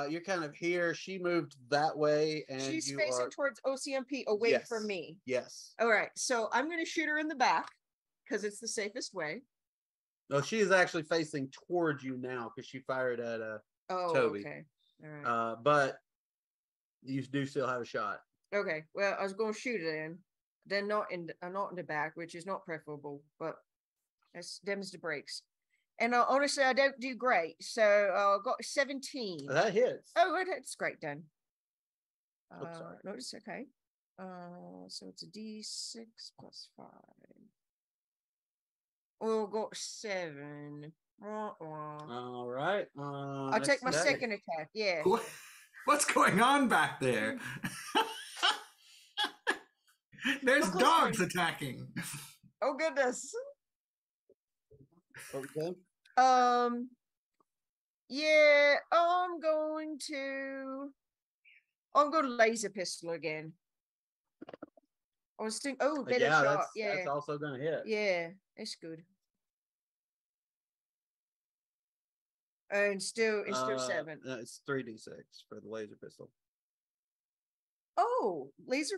You're kind of here. She moved that way, and She's you facing are towards OCMP, away Yes. from me. yes. All right, so I'm going to shoot her in the back because it's the safest way. No, she is actually facing towards you now because she fired at Oh, Toby. okay. All right. but you do still have a shot. Okay. Well, I was going to shoot it in, then not in the back, which is not preferable, but that's them's the breaks. And honestly, I don't do great, so I got 17. That hits. Oh, well, that's great then. sorry. No, it's okay. So it's a D6 plus 5. Oh, got 7. All right. I'll take my that- second attack. Yeah. What's going on back there? There's Look, dogs listen. attacking. Oh goodness. Okay. Yeah. I'm going to laser pistol again. I was thinking. Oh, better Yeah, shot. Yeah. that's also gonna hit. Yeah, it's good. And still, it's still 7. No, it's 3d6 for the laser pistol. Oh, laser.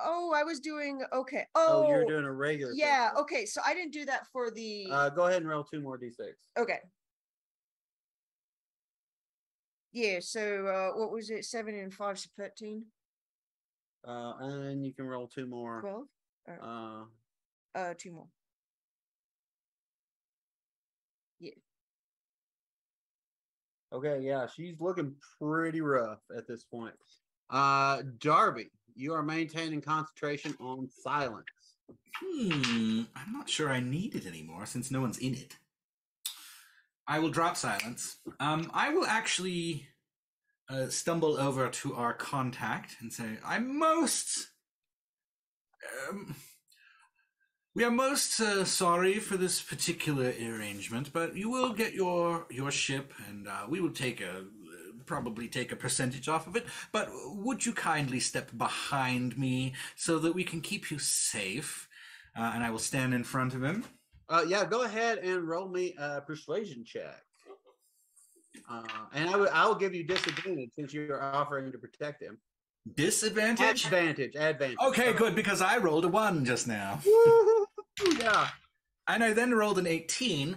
Oh, I was doing okay. Oh, Oh, you're doing a regular. yeah. pistol. Okay, so I didn't do that for the. Go ahead and roll 2 more d6. Okay. Yeah. So what was it? 7 and 5, so 13. And you can roll 2 more. 12. 2 more. Okay, yeah, she's looking pretty rough at this point. Darby, you are maintaining concentration on silence. I'm not sure I need it anymore since no one's in it. I will drop silence. I will actually stumble over to our contact and say, we are most sorry for this particular arrangement, but you will get your ship, and we will probably take a percentage off of it. But would you kindly step behind me so that we can keep you safe? And I will stand in front of him. Yeah, go ahead and roll me a persuasion check. And I will give you disadvantage since you're offering to protect him. Disadvantage? Advantage. Okay, good, because I rolled a 1 just now. Woo! Yeah. And I then rolled an 18.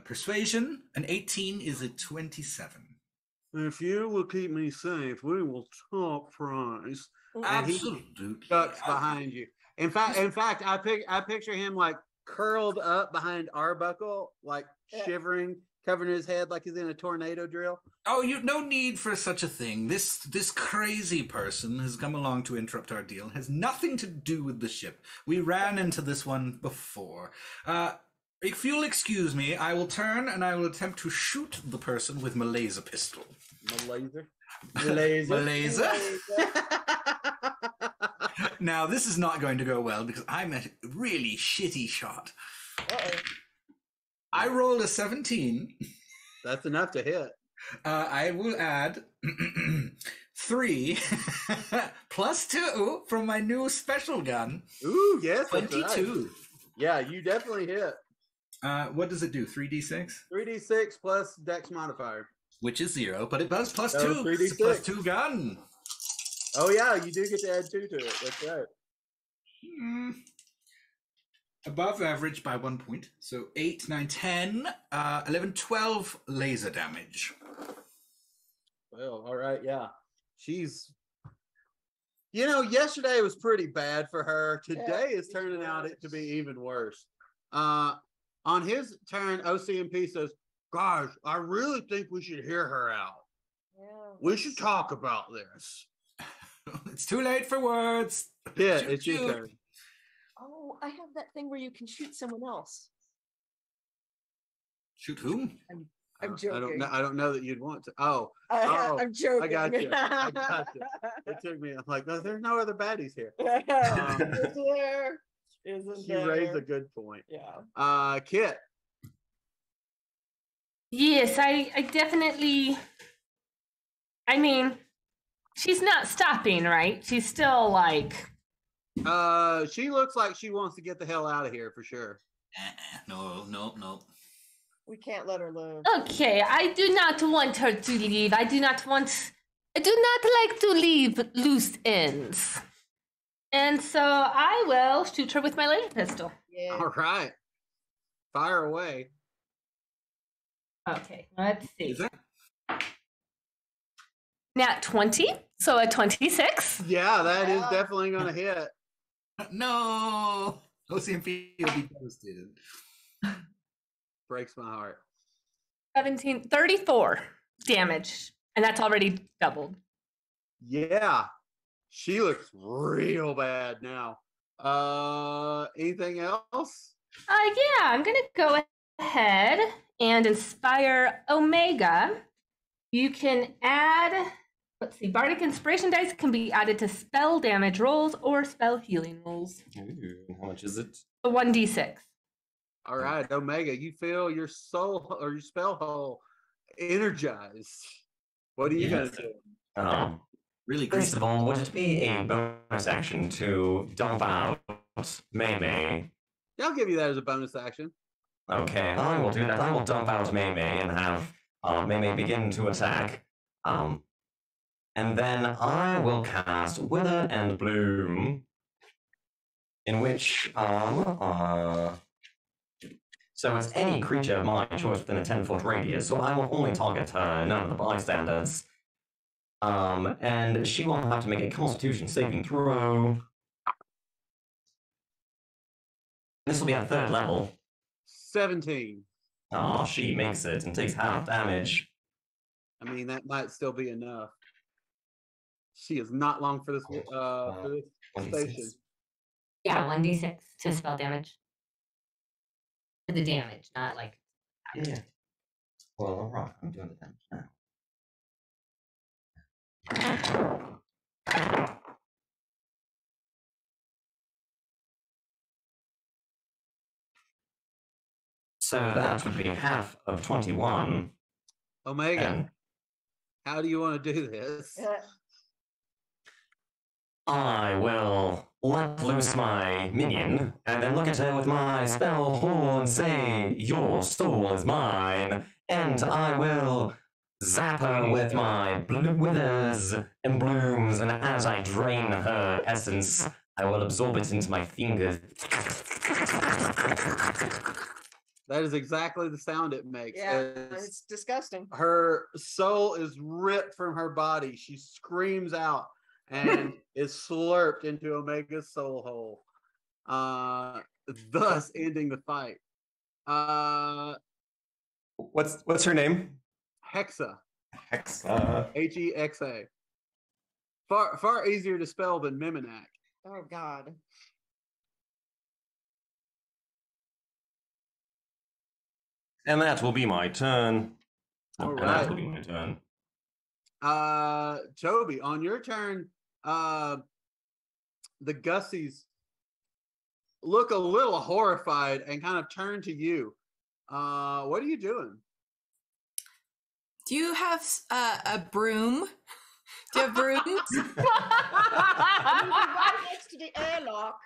Persuasion. An 18 is a 27. If you will keep me safe, we will talk price. And he Absolutely. ducks behind you. In fact, I picture him like curled up behind Arbuckle, like shivering, covering his head like he's in a tornado drill. Oh, no need for such a thing. This crazy person has come along to interrupt our deal. It has nothing to do with the ship. We ran into this one before. If you'll excuse me, I will turn and I will attempt to shoot the person with my laser pistol. Laser. Now, this is not going to go well because I'm a really shitty shot. I rolled a 17. That's enough to hit. I will add 3 plus 2 from my new special gun. Ooh, yes. that's 22. right. Yeah, you definitely hit. What does it do? 3d6? 3d6 plus dex modifier. Which is 0, but it does plus So 2. 3d6. It's a plus 2 gun. Oh, yeah, you do get to add 2 to it. That's right. Above average by 1 point. So 8, 9, 10, 11, 12 laser damage. Well, all right, yeah. She's, yesterday was pretty bad for her. Today is turning out it to be even worse. On his turn, OCMP says, "Guys, I really think we should hear her out. Yeah, We should talk about this." It's too late for words. Yeah, Shoot, it's your shoot. turn. Oh, I have that thing where you can shoot someone else. Shoot whom? I'm joking. I don't know that you'd want to. Oh, I'm joking. I got you. I got you. It took me. I'm like, no, there's no other baddies here. Is there? Isn't She there? raised a good point. Yeah. Kit. Yes, I definitely. I mean, she's not stopping, right? She's still like. She looks like she wants to get the hell out of here for sure. No. We can't let her live. Okay, I do not want her to leave. I do not like to leave loose ends. And so I will shoot her with my laser pistol. Yeah. All right. Fire away. Okay, let's see. Is that? Nat 20, so a 26. Yeah, that is Yeah. definitely going to hit. No. OCMP will be devastated. Breaks my heart. 17, 34 damage. And that's already doubled. Yeah. She looks real bad now. Anything else? Yeah, I'm going to go ahead and inspire Omega. You can add, let's see, Bardic Inspiration dice can be added to spell damage rolls or spell healing rolls. Ooh, how much is it? A 1d6. All right, Omega, you feel your soul or your spell hole energized. What are you going to do? Really First great. of all, would it be a bonus action to dump out May? Yeah, I'll give you that as a bonus action. Okay, I will do that. I will dump out May and have May begin to attack. And then I will cast Wither and Bloom, in which so it's any creature of my choice within a 10-foot radius, so I will only target her, none of the bystanders. And she will have to make a Constitution saving throw. This will be at 3rd level. 17. Oh, she makes it and takes half damage. I mean, that might still be enough. She is not long for this station. Yeah, 1d6 to spell damage. For the damage, not like. Yeah. Well, alright, I'm doing the damage now. So that would be half of 21. Omega, And how do you want to do this? I will let loose my minion and then look at her with my spell hole and say, "Your soul is mine," and I will zap her with my withers and blooms, and as I drain her essence, I will absorb it into my fingers. That is exactly the sound it makes. Yeah, It's- it's disgusting. her soul is ripped from her body. She screams out and is slurped into Omega's soul hole, thus ending the fight. What's her name? Hexa, Hexa. Hexa. Far easier to spell than Miminak. Oh God. And that will be my turn. All And right. that will be my turn. Toby, on your turn, the Gussies look a little horrified and kind of turn to you. What are you doing? Do you have a broom? Do you have brooms? Right next to the airlock.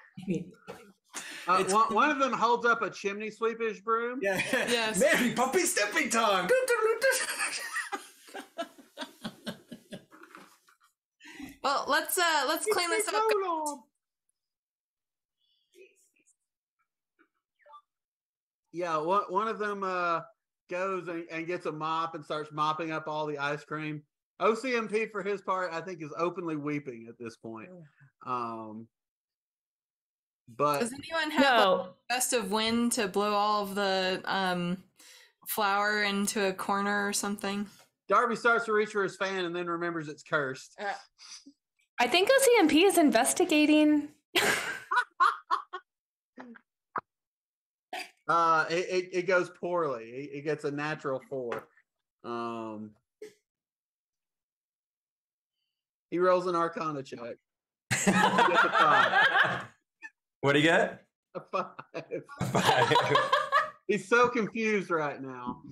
One of them holds up a chimney sweepish broom. Yeah. Yes. Mary Poppy stepping time. Well, let's clean this up. Yeah, one of them goes and gets a mop and starts mopping up all the ice cream. OCMP, for his part, I think is openly weeping at this point. But Does anyone have like, No. a gust of wind to blow all of the flour into a corner or something? Darby starts to reach for his fan and then remembers it's cursed. I think OCMP is investigating. It goes poorly. It gets a natural 4. He rolls an Arcana check. He gets a 5. What do you get? A 5. 5. He's so confused right now.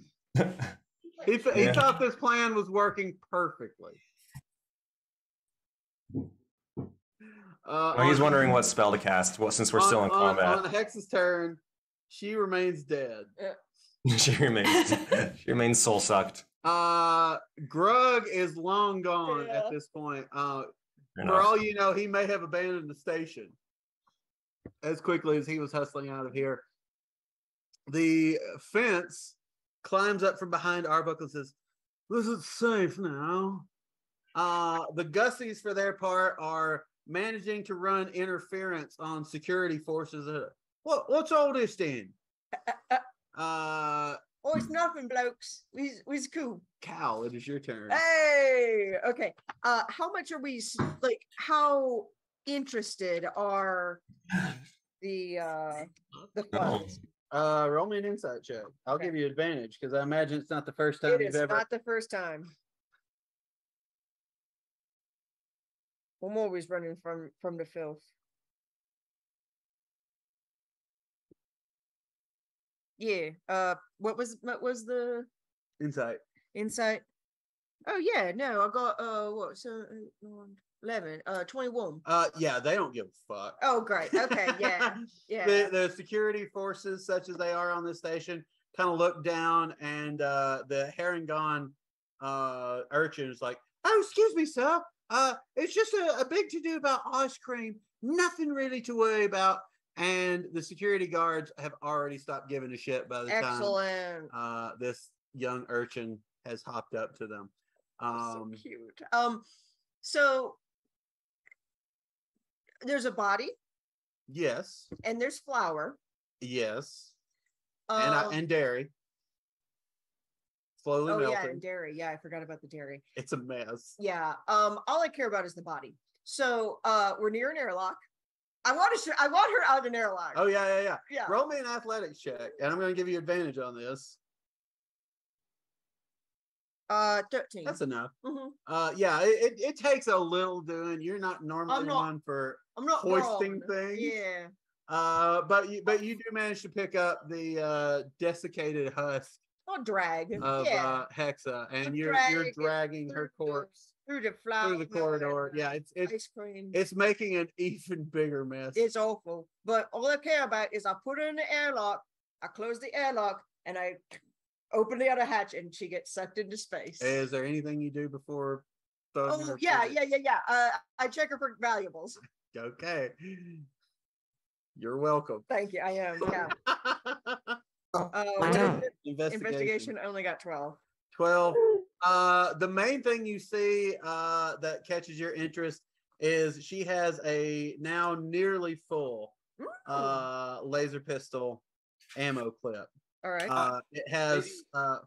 He thought this plan was working perfectly. Well, he's wondering what spell to cast. Since we're still in combat. On Hex's turn, she remains dead. she remains soul sucked. Grug is long gone at this point. For all you know, he may have abandoned the station as quickly as he was hustling out of here. The fence climbs up from behind Arbuckle and says, "This is safe now." The Gussies, for their part, are managing to run interference on security forces. What's all this then? Oh, it's nothing, blokes. We's cool. Cal, it is your turn. Hey, okay. How much are we like? How interested are the funds? Roll me an insight check. I'll give you advantage because I imagine it's not the first time It you've is ever. not the first time. I'm always running from the filth. Yeah. What was the Insight. insight? Oh yeah, no, I got what? So 11, 21. Yeah, they don't give a fuck. Oh great. Okay, yeah, yeah. The security forces, such as they are on this station, kind of look down, and the Harangon urchin is like, "Oh, excuse me, sir. It's just a big to do about ice cream. Nothing really to worry about." And the security guards have already stopped giving a shit by the Excellent. time this young urchin has hopped up to them. So cute. So there's a body Yes, and there's flour. yes, Um, and dairy. Slowly oh yeah, melting. and dairy. Yeah, I forgot about the dairy. It's a mess. Yeah. All I care about is the body. So we're near an airlock. I want her out of an airlock. Oh yeah. Yeah. Roll me an athletics check, and I'm going to give you advantage on this. 13. That's enough. Mhm. Yeah, it takes a little doing. You're not normally one for I'm not hoisting wrong. things. Yeah. But you do manage to pick up the desiccated husk I'll drag. of Yeah. Hexa, and I'm you're dragging dragging her corpse through the flour. through the corridor. Yeah, it's ice cream. it's making an even bigger mess. It's awful. But all I care about is I put her in the airlock, I close the airlock, and I open the other hatch, and she gets sucked into space. Is there anything you do before? throwing Oh her yeah. through I check her for valuables. the- Okay. You're welcome. Thank you. I am. Yeah. I What is don't- it? Investigation. Investigation only got 12. 12. The main thing you see that catches your interest is she has a now nearly full laser pistol ammo clip. All right. It has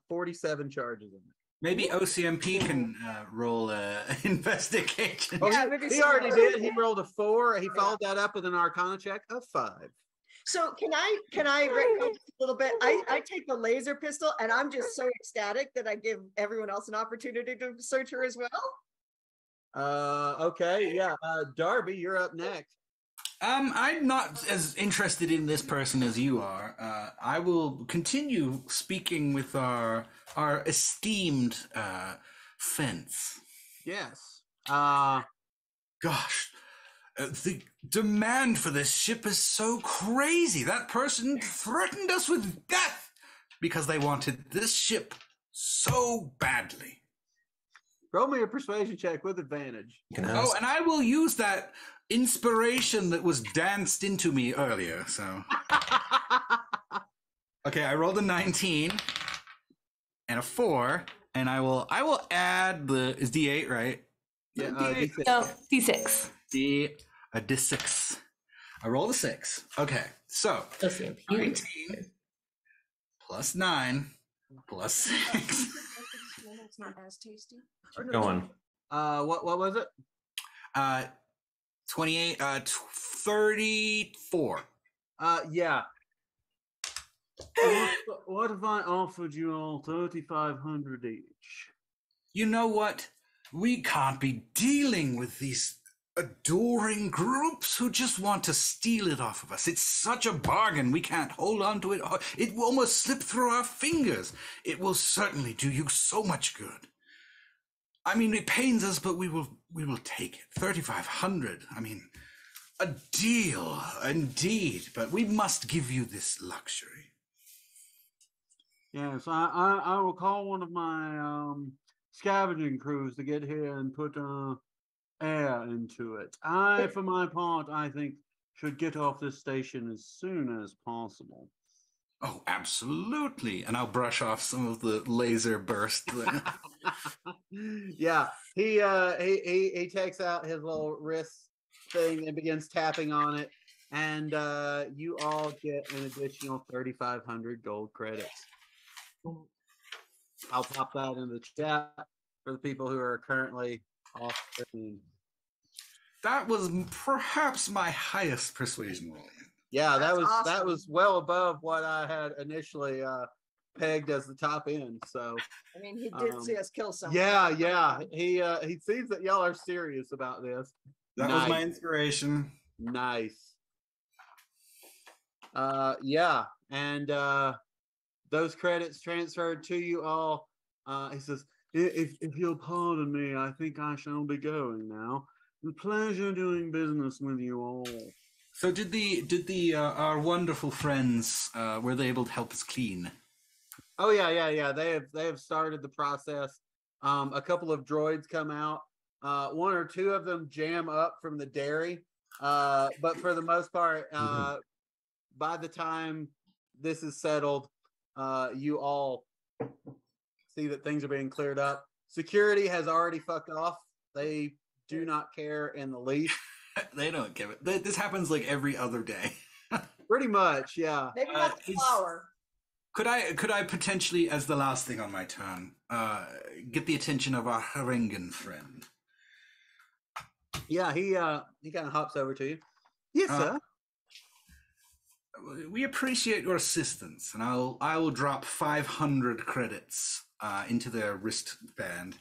47 charges in it. Maybe OCMP can roll a investigation. Yeah, maybe He some- already did. He rolled a 4. He followed that up with an Arcana check of 5. So can I retcon just a little bit? I take the laser pistol and I'm just so ecstatic that I give everyone else an opportunity to search her as well. Okay, yeah. Darby, you're up next. I'm not as interested in this person as you are. I will continue speaking with our esteemed fence. Yes. Gosh, the demand for this ship is so crazy. That person threatened us with death because they wanted this ship so badly. Roll me a persuasion check with advantage. You can Oh, ask. and I will use that inspiration that was danced into me earlier. So Okay, I rolled a 19 and a 4, and I will add the is D8, right? Yeah, D8. D6. No, D6. A D6. I rolled a 6. Okay, so OCMP. 19 plus 9 plus 6. It's not as tasty. Go on. What was it? 28, 34. Yeah. What if I offered you all 3,500 each? You know what? We can't be dealing with these adoring groups who just want to steal it off of us. It's such a bargain. We can't hold on to it. It will almost slip through our fingers. It will certainly do you so much good. I mean, it pains us, but we will take it. 3,500. I mean, a deal, indeed. But we must give you this luxury. Yes, I will call one of my scavenging crews to get here and put air into it. I, for my part, I think should get off this station as soon as possible. Oh, absolutely. And I'll brush off some of the laser burst. Yeah, he takes out his little wrist thing and begins tapping on it, and you all get an additional 3,500 gold credits. I'll pop that in the chat for the people who are currently off screen. That was perhaps my highest persuasion roll. Yeah, that That's was awesome. well above what I had initially pegged as the top end. So I mean, he did see us kill someone. yeah, he sees that y'all are serious about this. That was my inspiration. Nice. Yeah, and those credits transferred to you all. He says, if you'll pardon me, I think I shall be going now. A pleasure doing business with you all. So did our wonderful friends were they able to help us clean? Oh yeah. They have started the process. A couple of droids come out. One or two of them jam up from the dairy. But for the most part, by the time this is settled, you all see that things are being cleared up. Security has already fucked off. They do not care in the least. They don't give it. This happens like every other day. Pretty much, yeah. Maybe not the flour. Could I potentially, as the last thing on my turn, get the attention of our Harengan friend? Yeah, he kind of hops over to you. Yes, sir. We appreciate your assistance, and I will drop 500 credits into their wristband.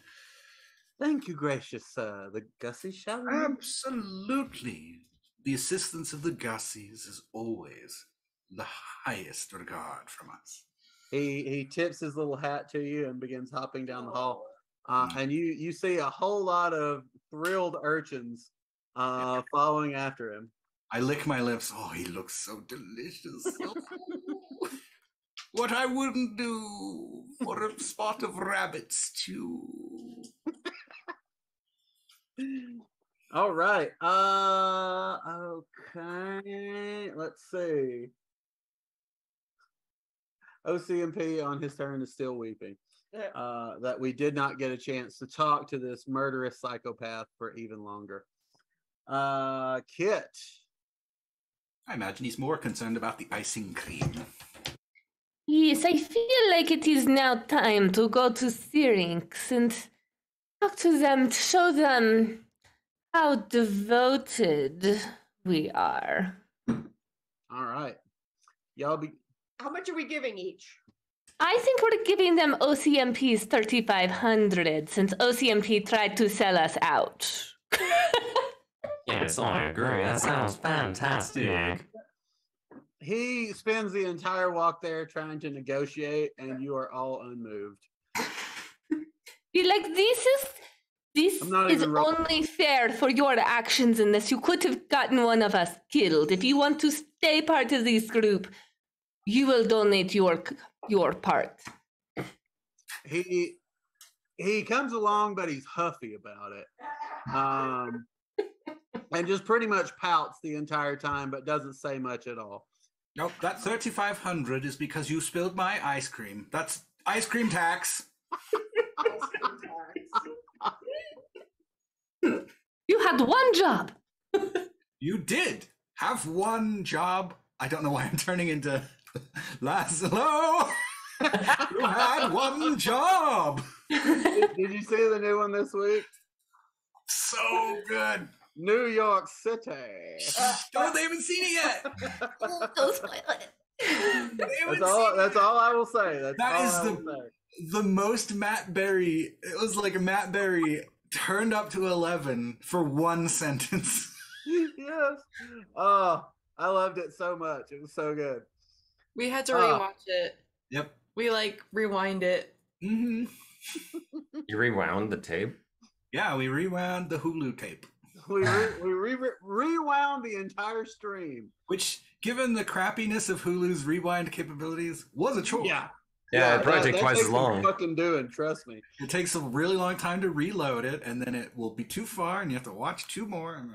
Thank you, gracious sir. The Gussie shall we? Absolutely. The assistance of the Gussies is always the highest regard from us. He tips his little hat to you and begins hopping down the hall. And you see a whole lot of thrilled urchins following after him. I lick my lips. Oh, he looks so delicious. What I wouldn't do for a spot of rabbit stew. All right. Okay. Let's see. OCMP on his turn is still weeping. That we did not get a chance to talk to this murderous psychopath for even longer. Kit. I imagine he's more concerned about the icing cream. Yes, I feel like it is now time to go to Syrinx and talk to them, to show them how devoted we are. All right. Y'all be. How much are we giving each? I think we're giving them OCMP's 3,500 since OCMP tried to sell us out. Yes, I agree. That sounds fantastic. He spends the entire walk there trying to negotiate, and you are all unmoved. Be like, this is only fair for your actions in this. You could have gotten one of us killed. If you want to stay part of this group, you will donate your part. He comes along, but he's huffy about it. And just pretty much pouts the entire time, but doesn't say much at all. Nope, that 3,500 is because you spilled my ice cream. That's ice cream tax. You had one job. You did have one job. I don't know why I'm turning into Laszlo. You had one job. Did you see the new one this week? So good. New York City. Oh, they haven't seen it yet. Don't spoil it. That's all I will say. That is the most Matt Berry. It was like Matt Berry turned up to 11 for one sentence. Yes. Oh, I loved it so much. It was so good. We had to rewatch it. Yep. We like rewind it. Mm-hmm. You rewound the tape? Yeah, we rewound the Hulu tape. We rewound the entire stream. Which, given the crappiness of Hulu's rewind capabilities, was a chore. Yeah, it probably take twice takes as long. some fucking doing, trust me. It takes a really long time to reload it, and then it will be too far, and you have to watch two more. And,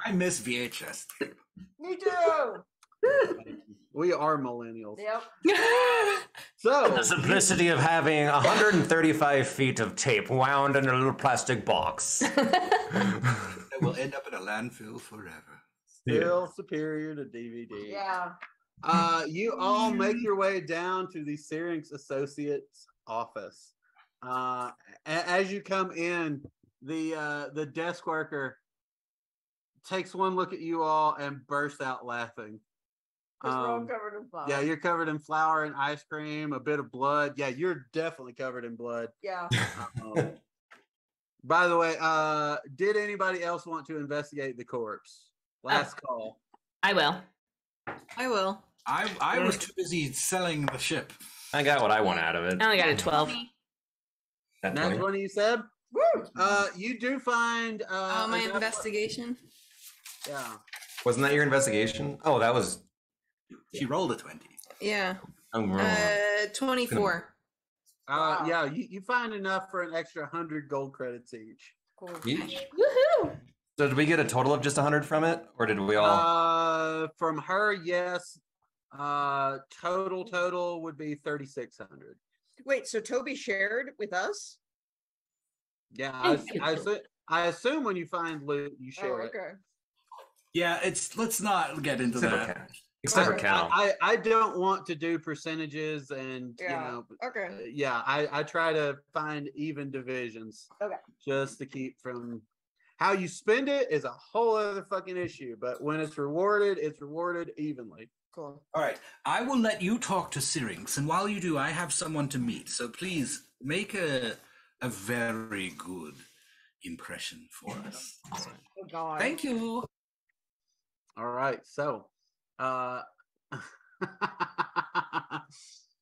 I miss VHS tape. Me too. We are millennials. Yep. So The simplicity of having 135 feet of tape wound in a little plastic box. It will end up in a landfill forever. still superior to DVD. Yeah. You all make your way down to the Syrinx Associates office. As you come in, the desk worker takes one look at you all and bursts out laughing. Because we're all covered in blood. Yeah, you're covered in flour and ice cream, a bit of blood. Yeah, you're definitely covered in blood. Yeah. By the way, did anybody else want to investigate the corpse? Last call. I will. I will. I was too busy selling the ship. I got what I want out of it. I only got a 12. That Next 20. one you said? Woo! You do find My enough- investigation. Yeah. Wasn't that your investigation? Oh, that was. She rolled a 20. Yeah. Oh, 24. Wow. Yeah, you find enough for an extra 100 gold credits each. Cool. Woohoo! So did we get a total of just 100 from it, or did we all? From her, yes. Total would be 3,600. Wait, so Toby shared with us? Yeah, I assume when you find loot, you share it. Okay. Yeah, let's not get into that. Except for Cal. I don't want to do percentages and Yeah. Okay. yeah, I try to find even divisions. Okay. Just to keep from how you spend it is a whole other fucking issue. But when it's rewarded evenly. Cool. All right, I will let you talk to Syrinx, and while you do, I have someone to meet. So please make a very good impression for us. Oh God. Thank you. All right, so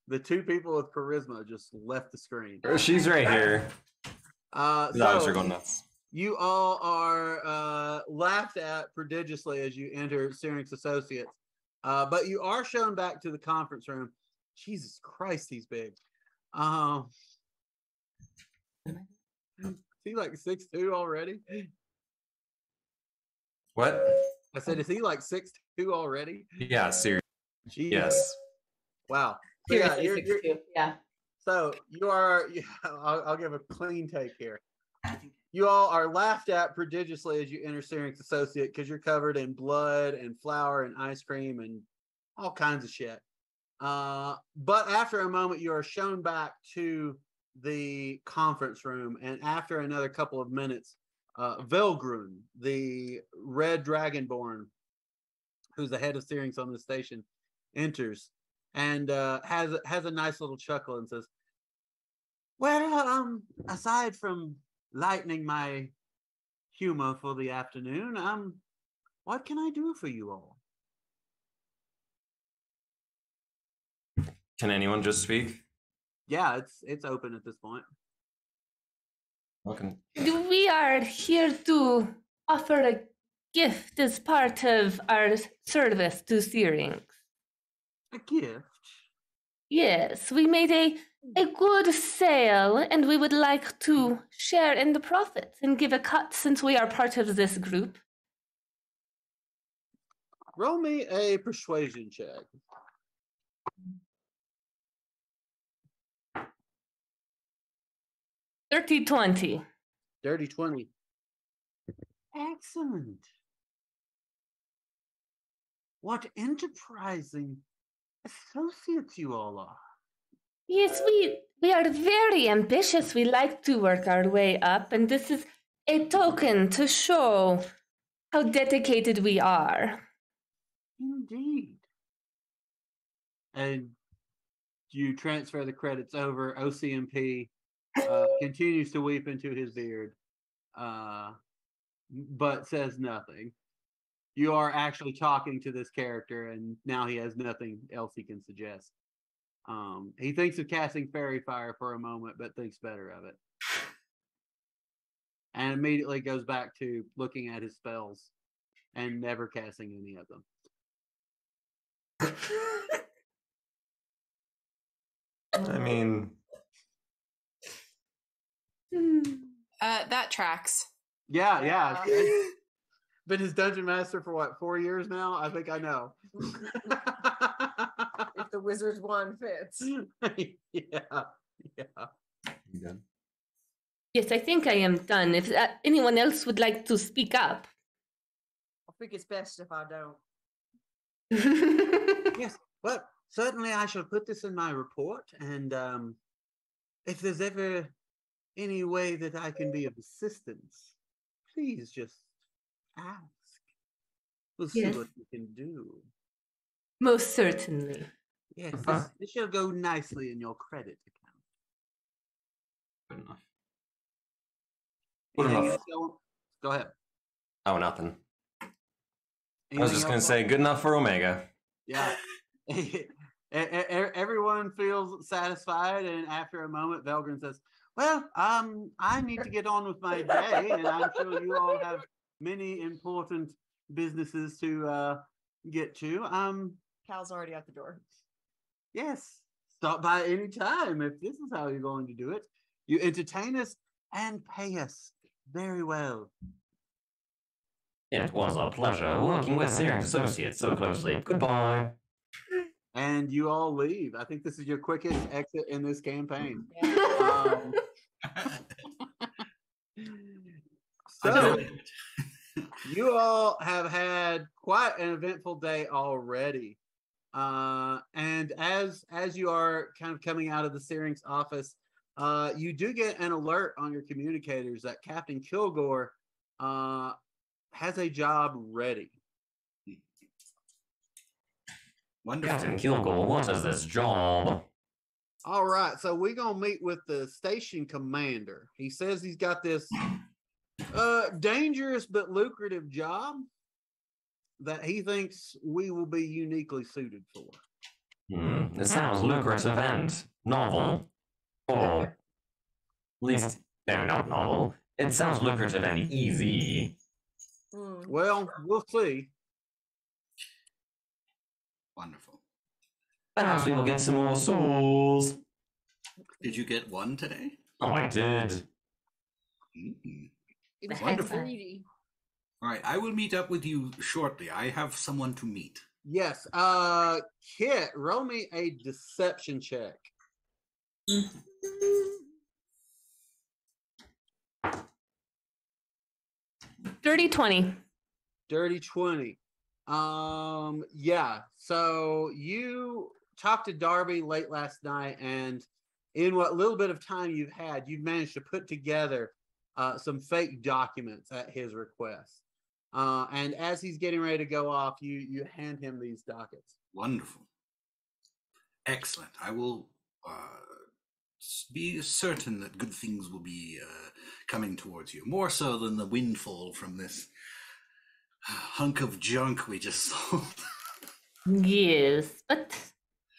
the two people with charisma just left the screen. She's right here. The dogs are going nuts. You all are laughed at prodigiously as you enter Syrinx Associates, but you are shown back to the conference room. Jesus Christ, he's big. Is he like 6'2" already? What? I said, is he like 6'2" already? Yeah, seriously. Jesus. Yes. Wow. So, yeah, Seriously, 6'2". Yeah. so you are. Yeah, I'll give a clean take here. You all are laughed at prodigiously as you enter Syrinx Associate because you're covered in blood and flour and ice cream and all kinds of shit. But after a moment, you are shown back to the conference room, and after another couple of minutes, Velgrun, the red dragonborn, who's the head of Syrinx on the station, enters and has a nice little chuckle and says, "Well, aside from lightening my humor for the afternoon, what can I do for you all?" Can anyone just speak? Yeah, it's open at this point. Okay. We are here to offer a gift as part of our service to Syrinx. A gift? Yes, we made a good sale, and we would like to share in the profits and give a cut since we are part of this group. Roll me a persuasion check. Dirty 20. Dirty 20. Excellent. What enterprising associates you all are. Yes, we are very ambitious. We like to work our way up, and this is a token to show how dedicated we are. Indeed. And you transfer the credits over. OCMP continues to weep into his beard, but says nothing. You are actually talking to this character, and now he has nothing else he can suggest. He thinks of casting Fairy Fire for a moment, but thinks better of it. And immediately goes back to looking at his spells and never casting any of them. I mean, That tracks. Yeah. Been his dungeon master for what, 4 years now? I think I know. If the wizard's wand fits. yeah. you done? Yes, I think I am done. If anyone else would like to speak up. I think it's best if I don't. Yes, well, certainly I shall put this in my report, and if there's ever any way that I can be of assistance, please just ask. We'll see Yes. what we can do. Most certainly. Yes, this shall go nicely in your credit account. Good enough. Good Anything enough. else? Go ahead. Oh, nothing. I was Anything just going to else? say, good enough for Omega. Yeah. Everyone feels satisfied, and after a moment, Velgren says, well, I need to get on with my day, and I'm sure you all have many important businesses to get to. Cal's already at the door. Yes, stop by any time if this is how you're going to do it. You entertain us and pay us very well. It was a pleasure working with Searing Associates so closely. Goodbye. And you all leave. I think this is your quickest exit in this campaign. Yeah. So, you all have had quite an eventful day already. And as you are kind of coming out of the Searing's office, you do get an alert on your communicators that Captain Kilgore has a job ready. Wonderful. Captain Kilgore, what is this job? All right, so we're gonna meet with the station commander. He says he's got this dangerous but lucrative job that he thinks we will be uniquely suited for. It sounds lucrative and novel. Or, at least, no, not novel. It sounds lucrative and easy. Mm. Well, we'll see. Wonderful. Perhaps we will get some more souls. Did you get one today? Oh, I did. Mm. It was Wonderful. greedy. All right, I will meet up with you shortly. I have someone to meet. Yes. Kit, roll me a deception check. Dirty 20. Dirty 20. Yeah. So you talked to Darby late last night, and in what little bit of time you've had, you've managed to put together some fake documents at his request. And as he's getting ready to go off, you hand him these dockets. Wonderful. Excellent. I will be certain that good things will be coming towards you, more so than the windfall from this hunk of junk we just sold. Yes, but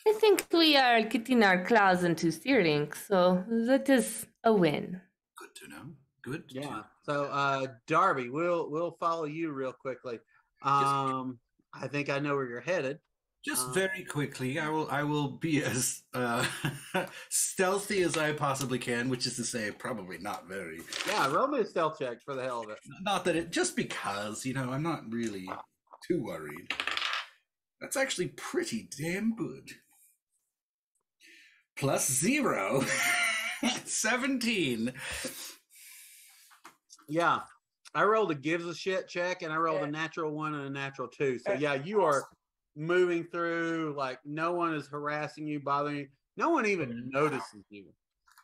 I think we are getting our claws into steering, so that is a win. Good to know. Good. to Yeah. know. So Darby, we'll follow you real quickly. I think I know where you're headed. Just very quickly, I will be as stealthy as I possibly can, which is to say, probably not very. Yeah, roll me a stealth check for the hell of it. Not that it, just because, I'm not really too worried. That's actually pretty damn good. +0. 17. Yeah. I rolled a gives a shit check, and I rolled a natural 1 and a natural 2. So yeah, you are moving through like no one is harassing you, bothering you. No one even notices you.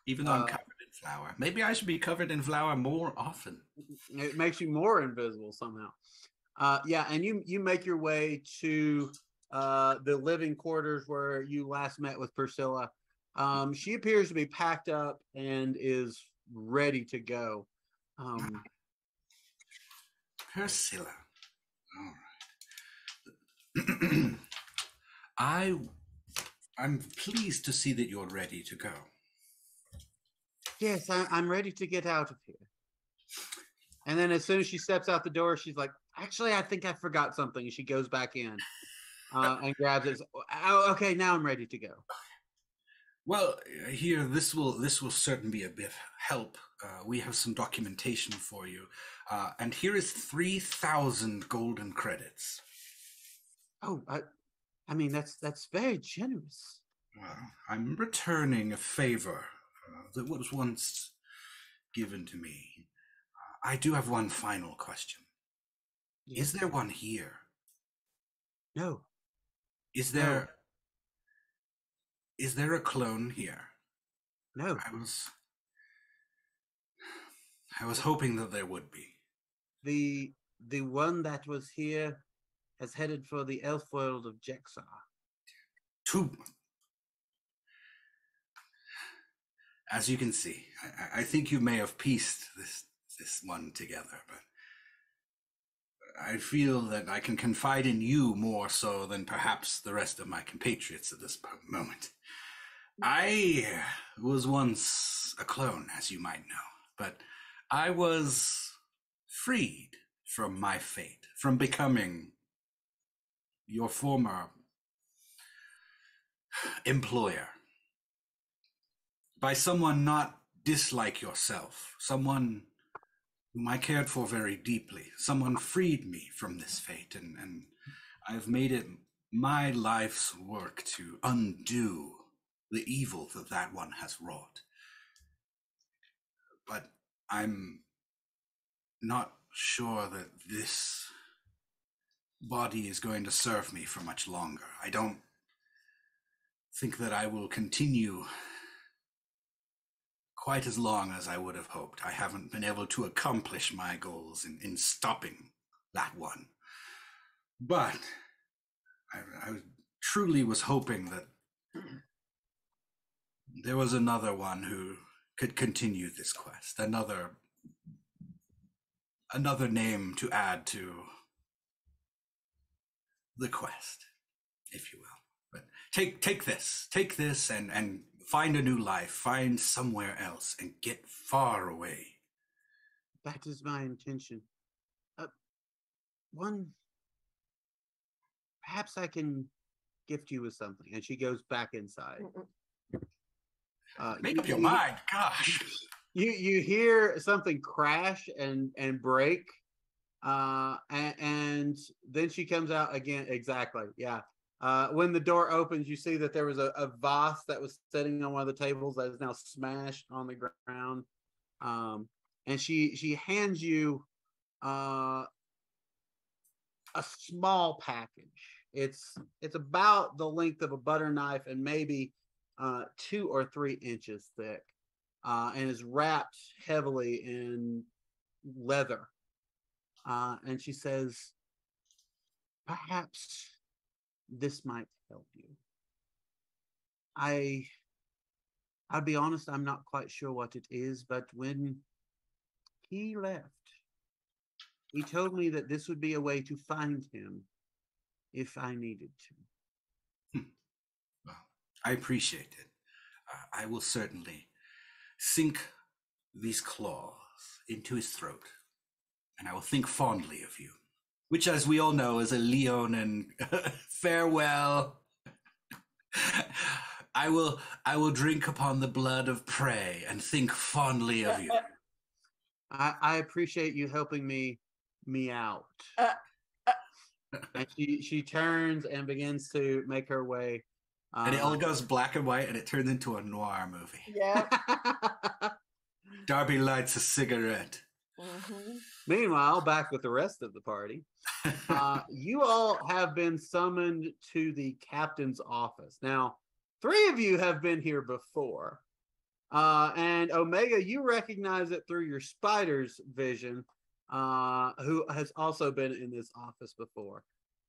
Even though I'm covered in flour. Maybe I should be covered in flour more often. It makes you more invisible somehow. Yeah, and you make your way to the living quarters where you last met with Priscilla. She appears to be packed up and is ready to go. Priscilla. All right. I'm pleased to see that you're ready to go. Yes, I'm ready to get out of here. And then as soon as she steps out the door, she's like, actually, I think I forgot something. She goes back in and grabs it. Oh, okay, now I'm ready to go. Well, here, this will certainly be a bit help. We have some documentation for you. And here is 3,000 golden credits. Oh, I mean, that's very generous. Well, I'm returning a favor that was once given to me. I do have one final question. Is there one here? No. Is there a clone here? No. I was hoping that there would be. The one that was here has headed for the elf world of Jexar. As you can see, I think you may have pieced this one together, but I feel that I can confide in you more so than perhaps the rest of my compatriots at this moment. I was once a clone, as you might know, but I was freed from my fate, from becoming your former employer, by someone not dislike yourself, someone whom I cared for very deeply. Someone freed me from this fate, and I've made it my life's work to undo the evil that one has wrought. But I'm not sure that this body is going to serve me for much longer. I don't think that I will continue quite as long as I would have hoped. I haven't been able to accomplish my goals in stopping that one. But I truly was hoping that there was another one who could continue this quest, another name to add to the quest, if you will. But take this and find a new life, find somewhere else, and get far away. That is my intention. Perhaps I can gift you with something. And she goes back inside. Make up your mind, gosh. You hear something crash and break, and then she comes out again. Exactly, yeah. When the door opens, you see that there was a vase that was sitting on one of the tables that is now smashed on the ground. And she hands you a small package. It's about the length of a butter knife and maybe 2 or 3 inches thick, and is wrapped heavily in leather. And she says, perhaps this might help you. I'll be honest, I'm not quite sure what it is, but when he left, he told me that this would be a way to find him if I needed to. Well, I appreciate it. I will certainly sink these claws into his throat, and I will think fondly of you, which, as we all know, is a Leonin farewell. I will drink upon the blood of prey and think fondly of you. I appreciate you helping me out. And she turns and begins to make her way. And it all goes black and white, and it turns into a noir movie. Yeah. Darby lights a cigarette. Meanwhile, back with the rest of the party, you all have been summoned to the captain's office. Now, 3 of you have been here before. And Omega, you recognize it through your spider's vision, who has also been in this office before.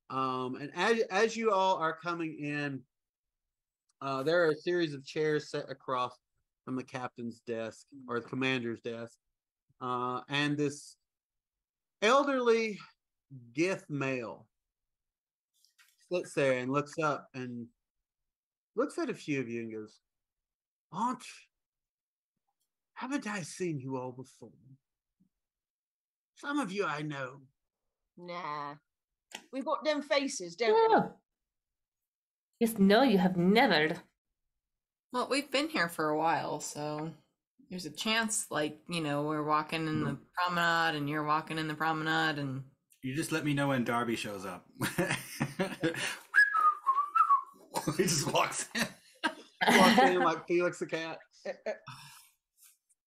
And as you all are coming in, there are a series of chairs set across from the captain's desk or the commander's desk. And this elderly Gith male sits there and looks up and looks at a few of you and goes, "Aunt, haven't I seen you all before? Some of you I know." Nah. We've got them faces, don't we? Oh. Yes, no, you have never. Well, we've been here for a while, so there's a chance, like, we're walking in the promenade and you're walking in the promenade and... You just let me know when Darby shows up. He just walks in. Walks in like Felix the cat.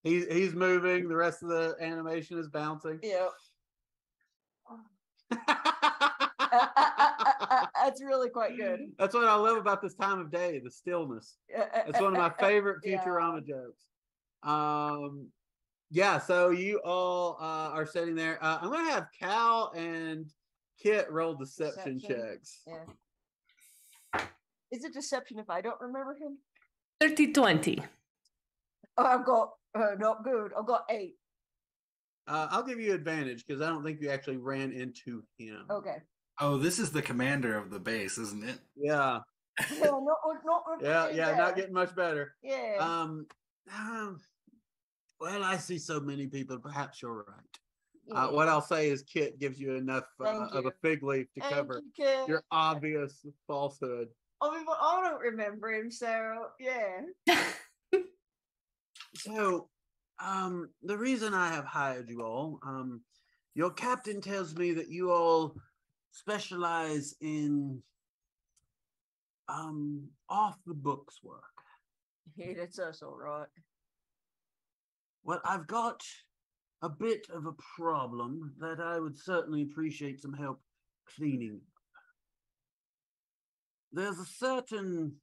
He's moving. The rest of the animation is bouncing. Yeah. That's really quite good. That's what I love about this time of day, the stillness. It's one of my favorite Futurama jokes. Yeah, so you all are sitting there. I'm going to have Cal and Kit roll deception checks. Yeah. Is it deception if I don't remember him? 30-20. Oh, I've got, not good. I've got 8. I'll give you advantage because I don't think you actually ran into him. Okay. Oh, this is the commander of the base, isn't it? Yeah. Yeah, not getting much better. Yeah. Well, I see so many people. Perhaps you're right. Yeah. What I'll say is Kit gives you enough of a fig leaf to cover your obvious falsehood. I mean, but I don't remember him, so yeah. So, the reason I have hired you all, your captain tells me that you all specialize in off the books work. Yeah, that's us, all right. Well, I've got a bit of a problem that I would certainly appreciate some help cleaning. There's a certain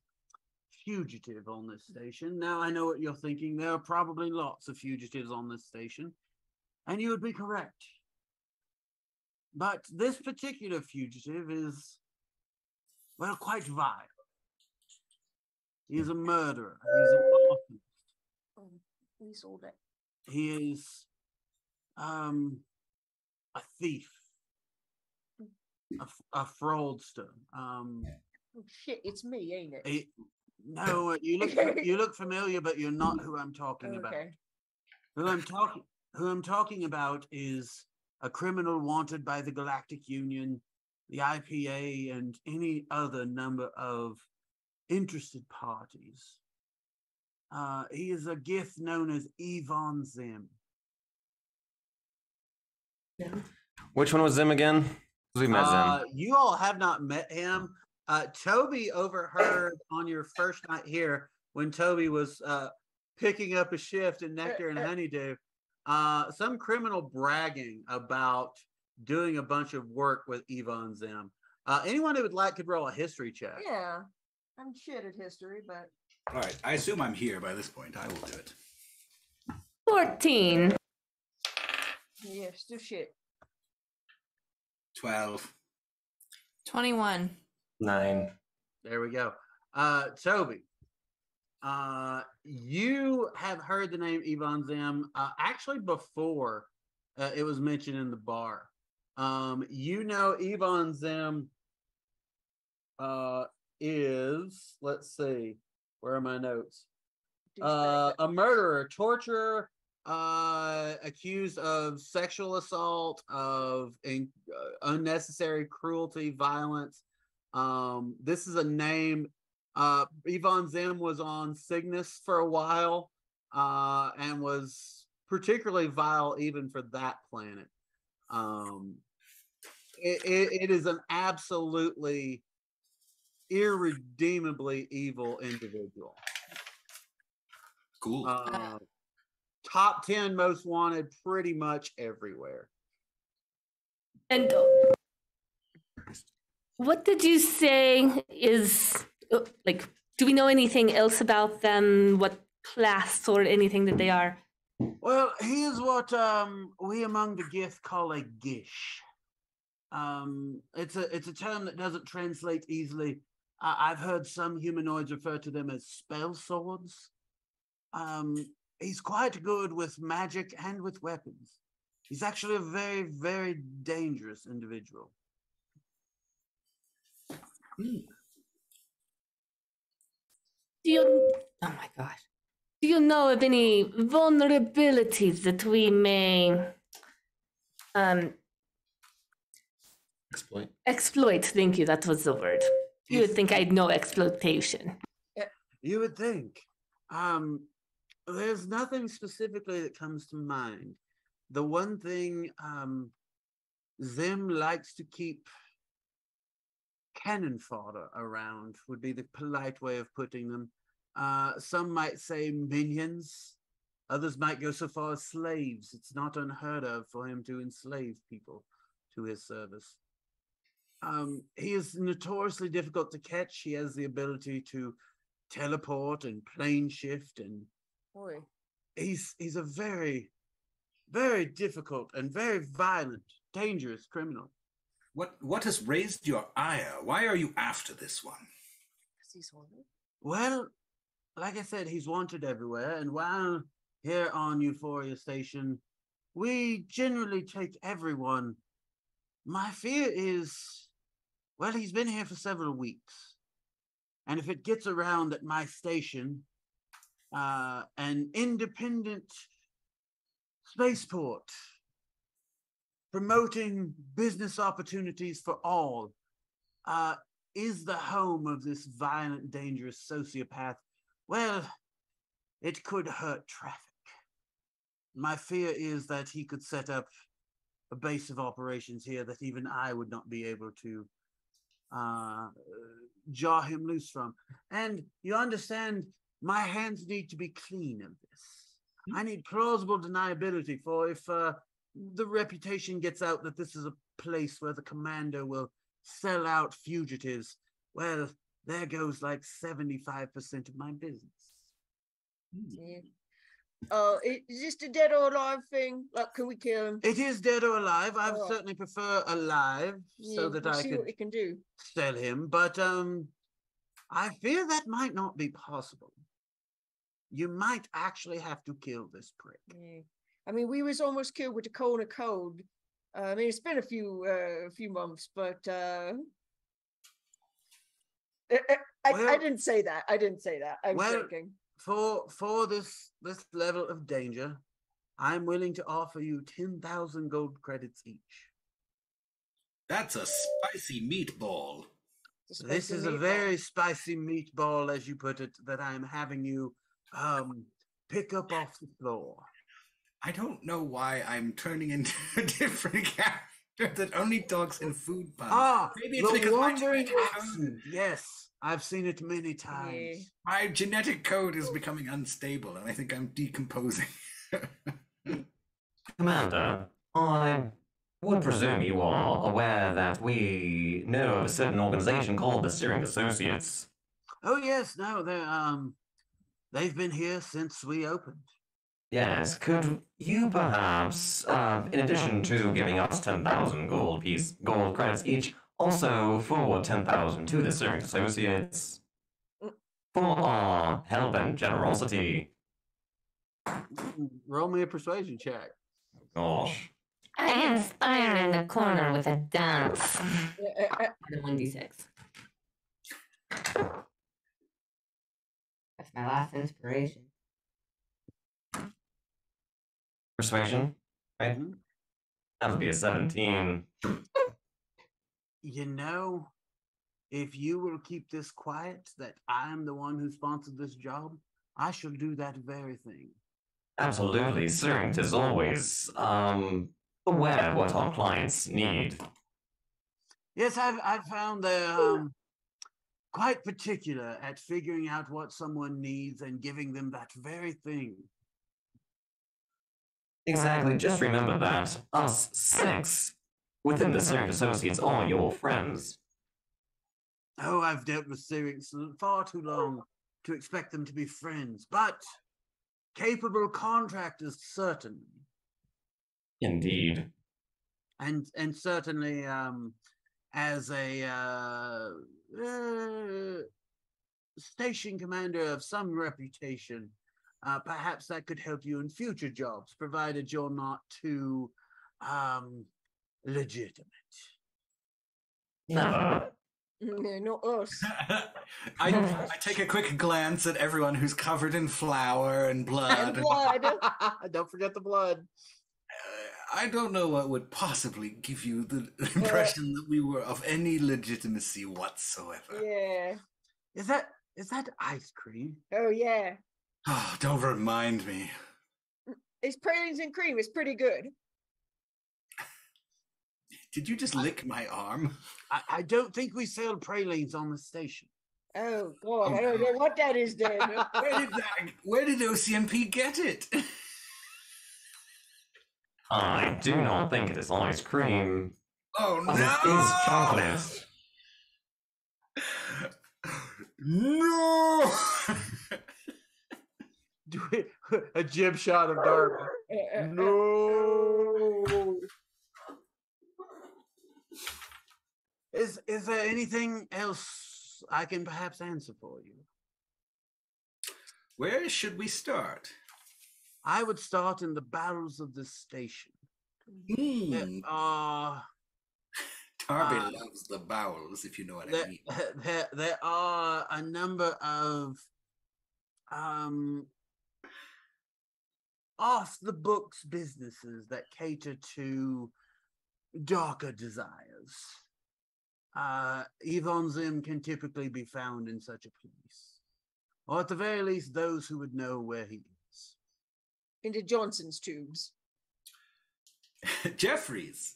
fugitive on this station. Now, I know what you're thinking. There are probably lots of fugitives on this station, and you would be correct. But this particular fugitive is, well, quite vile. He is a murderer. He's an author. We sold it. He is a thief, a fraudster. Oh, shit, it's me, ain't it? No, you look familiar, but you're not who I'm talking about. Who I'm talking about is a criminal wanted by the Galactic Union, the IPA, and any other number of interested parties. He is a Gith known as Yvonne Zim. Which one was Zim again? 'Cause we met Zim. You all have not met him. Toby overheard on your first night here when Toby was picking up a shift in Nectar and Honeydew, some criminal bragging about doing a bunch of work with Yvonne Zim. Anyone who would like could roll a history check. Yeah, I'm shit at history, but... All right, I assume I'm here by this point. I will do it. 14. Yeah, still shit. 12. 21. 9. There we go. Toby, you have heard the name Yvonne Zim actually before it was mentioned in the bar. You know Yvonne Zim is, let's see, where are my notes? A murderer, torturer, accused of sexual assault, of unnecessary cruelty, violence. This is a name. Yvonne Zim was on Cygnus for a while, and was particularly vile even for that planet. It is an absolutely irredeemably evil individual. Cool. Top 10 most wanted pretty much everywhere. And what did you say is like? Do we know anything else about them? What class or anything that they are? Well, he is what we among the Gith call a gish. It's a term that doesn't translate easily. I've heard some humanoids refer to them as spell swords. He's quite good with magic and with weapons. He's actually a very, very dangerous individual. Do you? Oh my gosh! Do you know of any vulnerabilities that we may exploit? Thank you. That was the word. You would think I'd know exploitation. You would think. There's nothing specifically that comes to mind. The one thing Zim likes to keep cannon fodder around would be the polite way of putting them. Some might say minions. Others might go so far as slaves. It's not unheard of for him to enslave people to his service. He is notoriously difficult to catch. He has the ability to teleport and plane shift, and he's a very, very difficult and very violent, dangerous criminal. What has raised your ire? Why are you after this one? He's wanted. Well, like I said, he's wanted everywhere, and while here on Euphoria Station, we generally take everyone. My fear is, well, he's been here for several weeks, and if it gets around at my station, an independent spaceport promoting business opportunities for all is the home of this violent, dangerous sociopath, well, it could hurt traffic. My fear is that he could set up a base of operations here that even I would not be able to jar him loose from. And you understand, my hands need to be clean of this. I need plausible deniability, for if the reputation gets out that this is a place where the commander will sell out fugitives, well, there goes like 75% of my business. Yeah. Is this a dead or alive thing? Like, can we kill him? It is dead or alive. I certainly prefer alive, so that I see could what we can do. sell him. But I fear that might not be possible. You might actually have to kill this prick. Yeah. I mean, we was almost killed with the corner cold. I mean, it's been a few months, but I didn't say that. I didn't say that. I'm joking. For this level of danger, I'm willing to offer you 10,000 gold credits each. That's a spicy meatball. This is a very spicy meatball, as you put it, that I'm having you pick up off the floor. I don't know why I'm turning into a different character that only talks in food puns. Maybe it's because my genetic accent. Yes, I've seen it many times. Yeah. My genetic code is becoming unstable, and I think I'm decomposing. Commander, I would presume you are aware that we know of a certain organization called the Steering Associates. Oh yes, no, they've been here since we opened. Yes, could you perhaps, in addition to giving us 10,000 gold credits each, also forward 10,000 to the Steering Associates for our help and generosity? Roll me a persuasion check. Gosh. I inspire in the corner with a dance. The 1d6. That's my last inspiration. Persuasion, right? That would be a 17. You know, if you will keep this quiet, that I'm the one who sponsored this job, I shall do that very thing. Absolutely. Syrinx is always aware of what our clients need. Yes, I've found they're quite particular at figuring out what someone needs and giving them that very thing. Exactly, just remember that. Us six within the Cirque Associates are your friends. Oh, I've dealt with Syrinx far too long to expect them to be friends, but capable contractors certainly. Indeed. And certainly as a station commander of some reputation, perhaps that could help you in future jobs, provided you're not too legitimate. Never. No, not us. I take a quick glance at everyone who's covered in flour and blood. And blood. Don't forget the blood. I don't know what would possibly give you the impression that we were of any legitimacy whatsoever. Yeah. Is that ice cream? Oh, yeah. Oh, don't remind me. It's pralines and cream. It's pretty good. Did you just lick my arm? I don't think we sell pralines on the station. Oh, God. I don't know what that is then. Where did OCMP get it? I do not think it is ice cream. Oh But it is chocolate. No! Do it, a jib shot of Darby. No. Is there anything else I can perhaps answer for you? Where should we start? I would start in the bowels of this station. There are Darby loves the bowels, if you know what I mean. there are a number of off the books businesses that cater to darker desires. Yvonne Zim can typically be found in such a place, or at the very least, those who would know where he is. Into Johnson's tubes. Jeffries.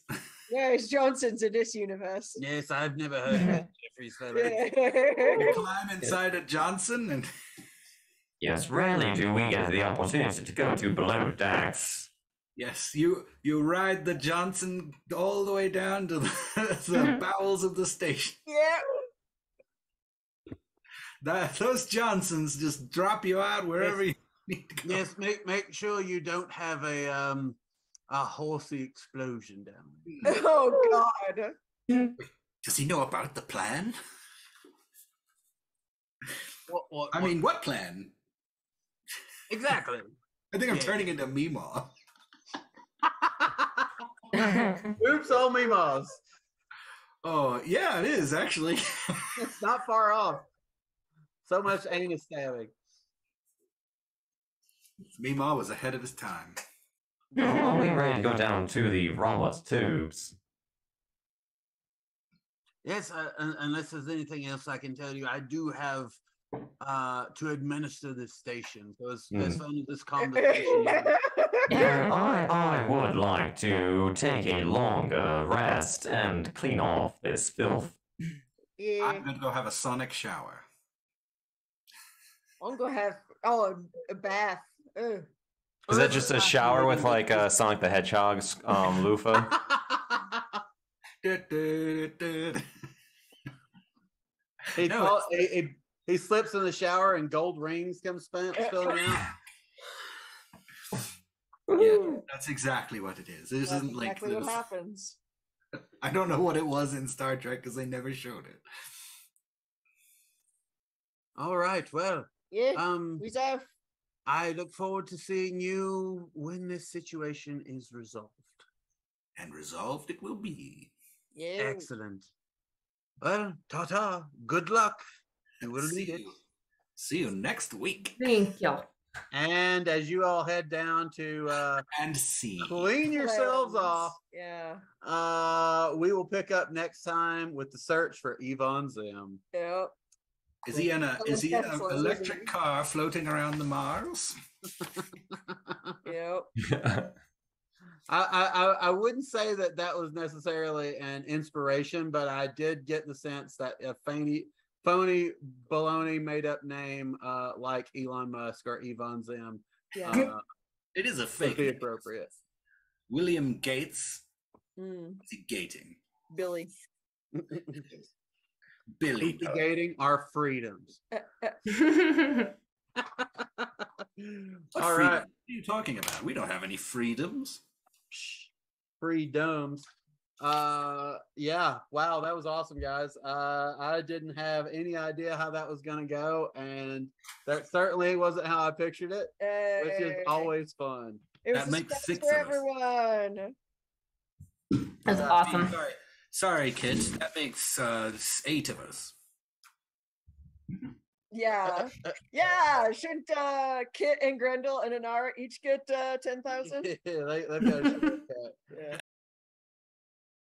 Yeah, it's Johnson's in this universe. Yes, I've never heard of Jeffrey's fellow. We climb inside a Johnson and Yes, rarely do we get the opportunity to go to below decks. yes, you ride the Johnson all the way down to the bowels of the station. Yeah. Those Johnsons just drop you out wherever you need to go. Yes, make sure you don't have a horsey explosion down there. Oh, God. Does he know about the plan? What, I mean, what plan? exactly. I think I'm Yeah. turning into Meemaw. Oops, all Mimas. Oh, yeah, it is, actually. It's not far off. So much anus stabbing. Meemaw was ahead of his time. Are we ready to go down to the robot tubes? Yes, unless there's anything else I can tell you, I do have to administer this station. So as fun as this conversation is, Yeah, I would like to take a longer rest and clean off this filth. Yeah. I'm going to go have a sonic shower. I'm going to have, a bath. Ugh. Is that just a shower with like Sonic the Hedgehog's loofah? He slips in the shower and gold rings come spilling out. Yeah, that's exactly what it is. It That's isn't like exactly what this. happens. I don't know what it was in Star Trek because they never showed it. All right, well, Yeah. We have. I look forward to seeing you when this situation is resolved. And resolved it will be. Yeah. Excellent. Well, ta-ta. Good luck. You will need it. See you next week. Thank you. And as you all head down to And see. clean yourselves Cleanse. off, Yeah. we will pick up next time with the search for Yvonne Zim. Yep. Is he in an electric car floating around the Mars? Yep. I wouldn't say that was necessarily an inspiration, but I did get the sense that a phony baloney made up name like Elon Musk or Evon Zim It is a would fake be name. appropriate. William Gates. Mm, Is he gating? Billy. Billy. Instigating our freedoms. What All freedom right. are you talking about? We don't have any freedoms. Freedoms. Yeah, wow, that was awesome, guys. I didn't have any idea how that was gonna go, and that certainly wasn't how I pictured it, which is always fun. It was That a makes surprise 6 for of us. everyone. That's awesome. Sorry, kids. That makes 8 of us. Yeah. Yeah. Shouldn't Kit and Grendel and Inara each get 10,000? Yeah, they've got a shortcut. Yeah.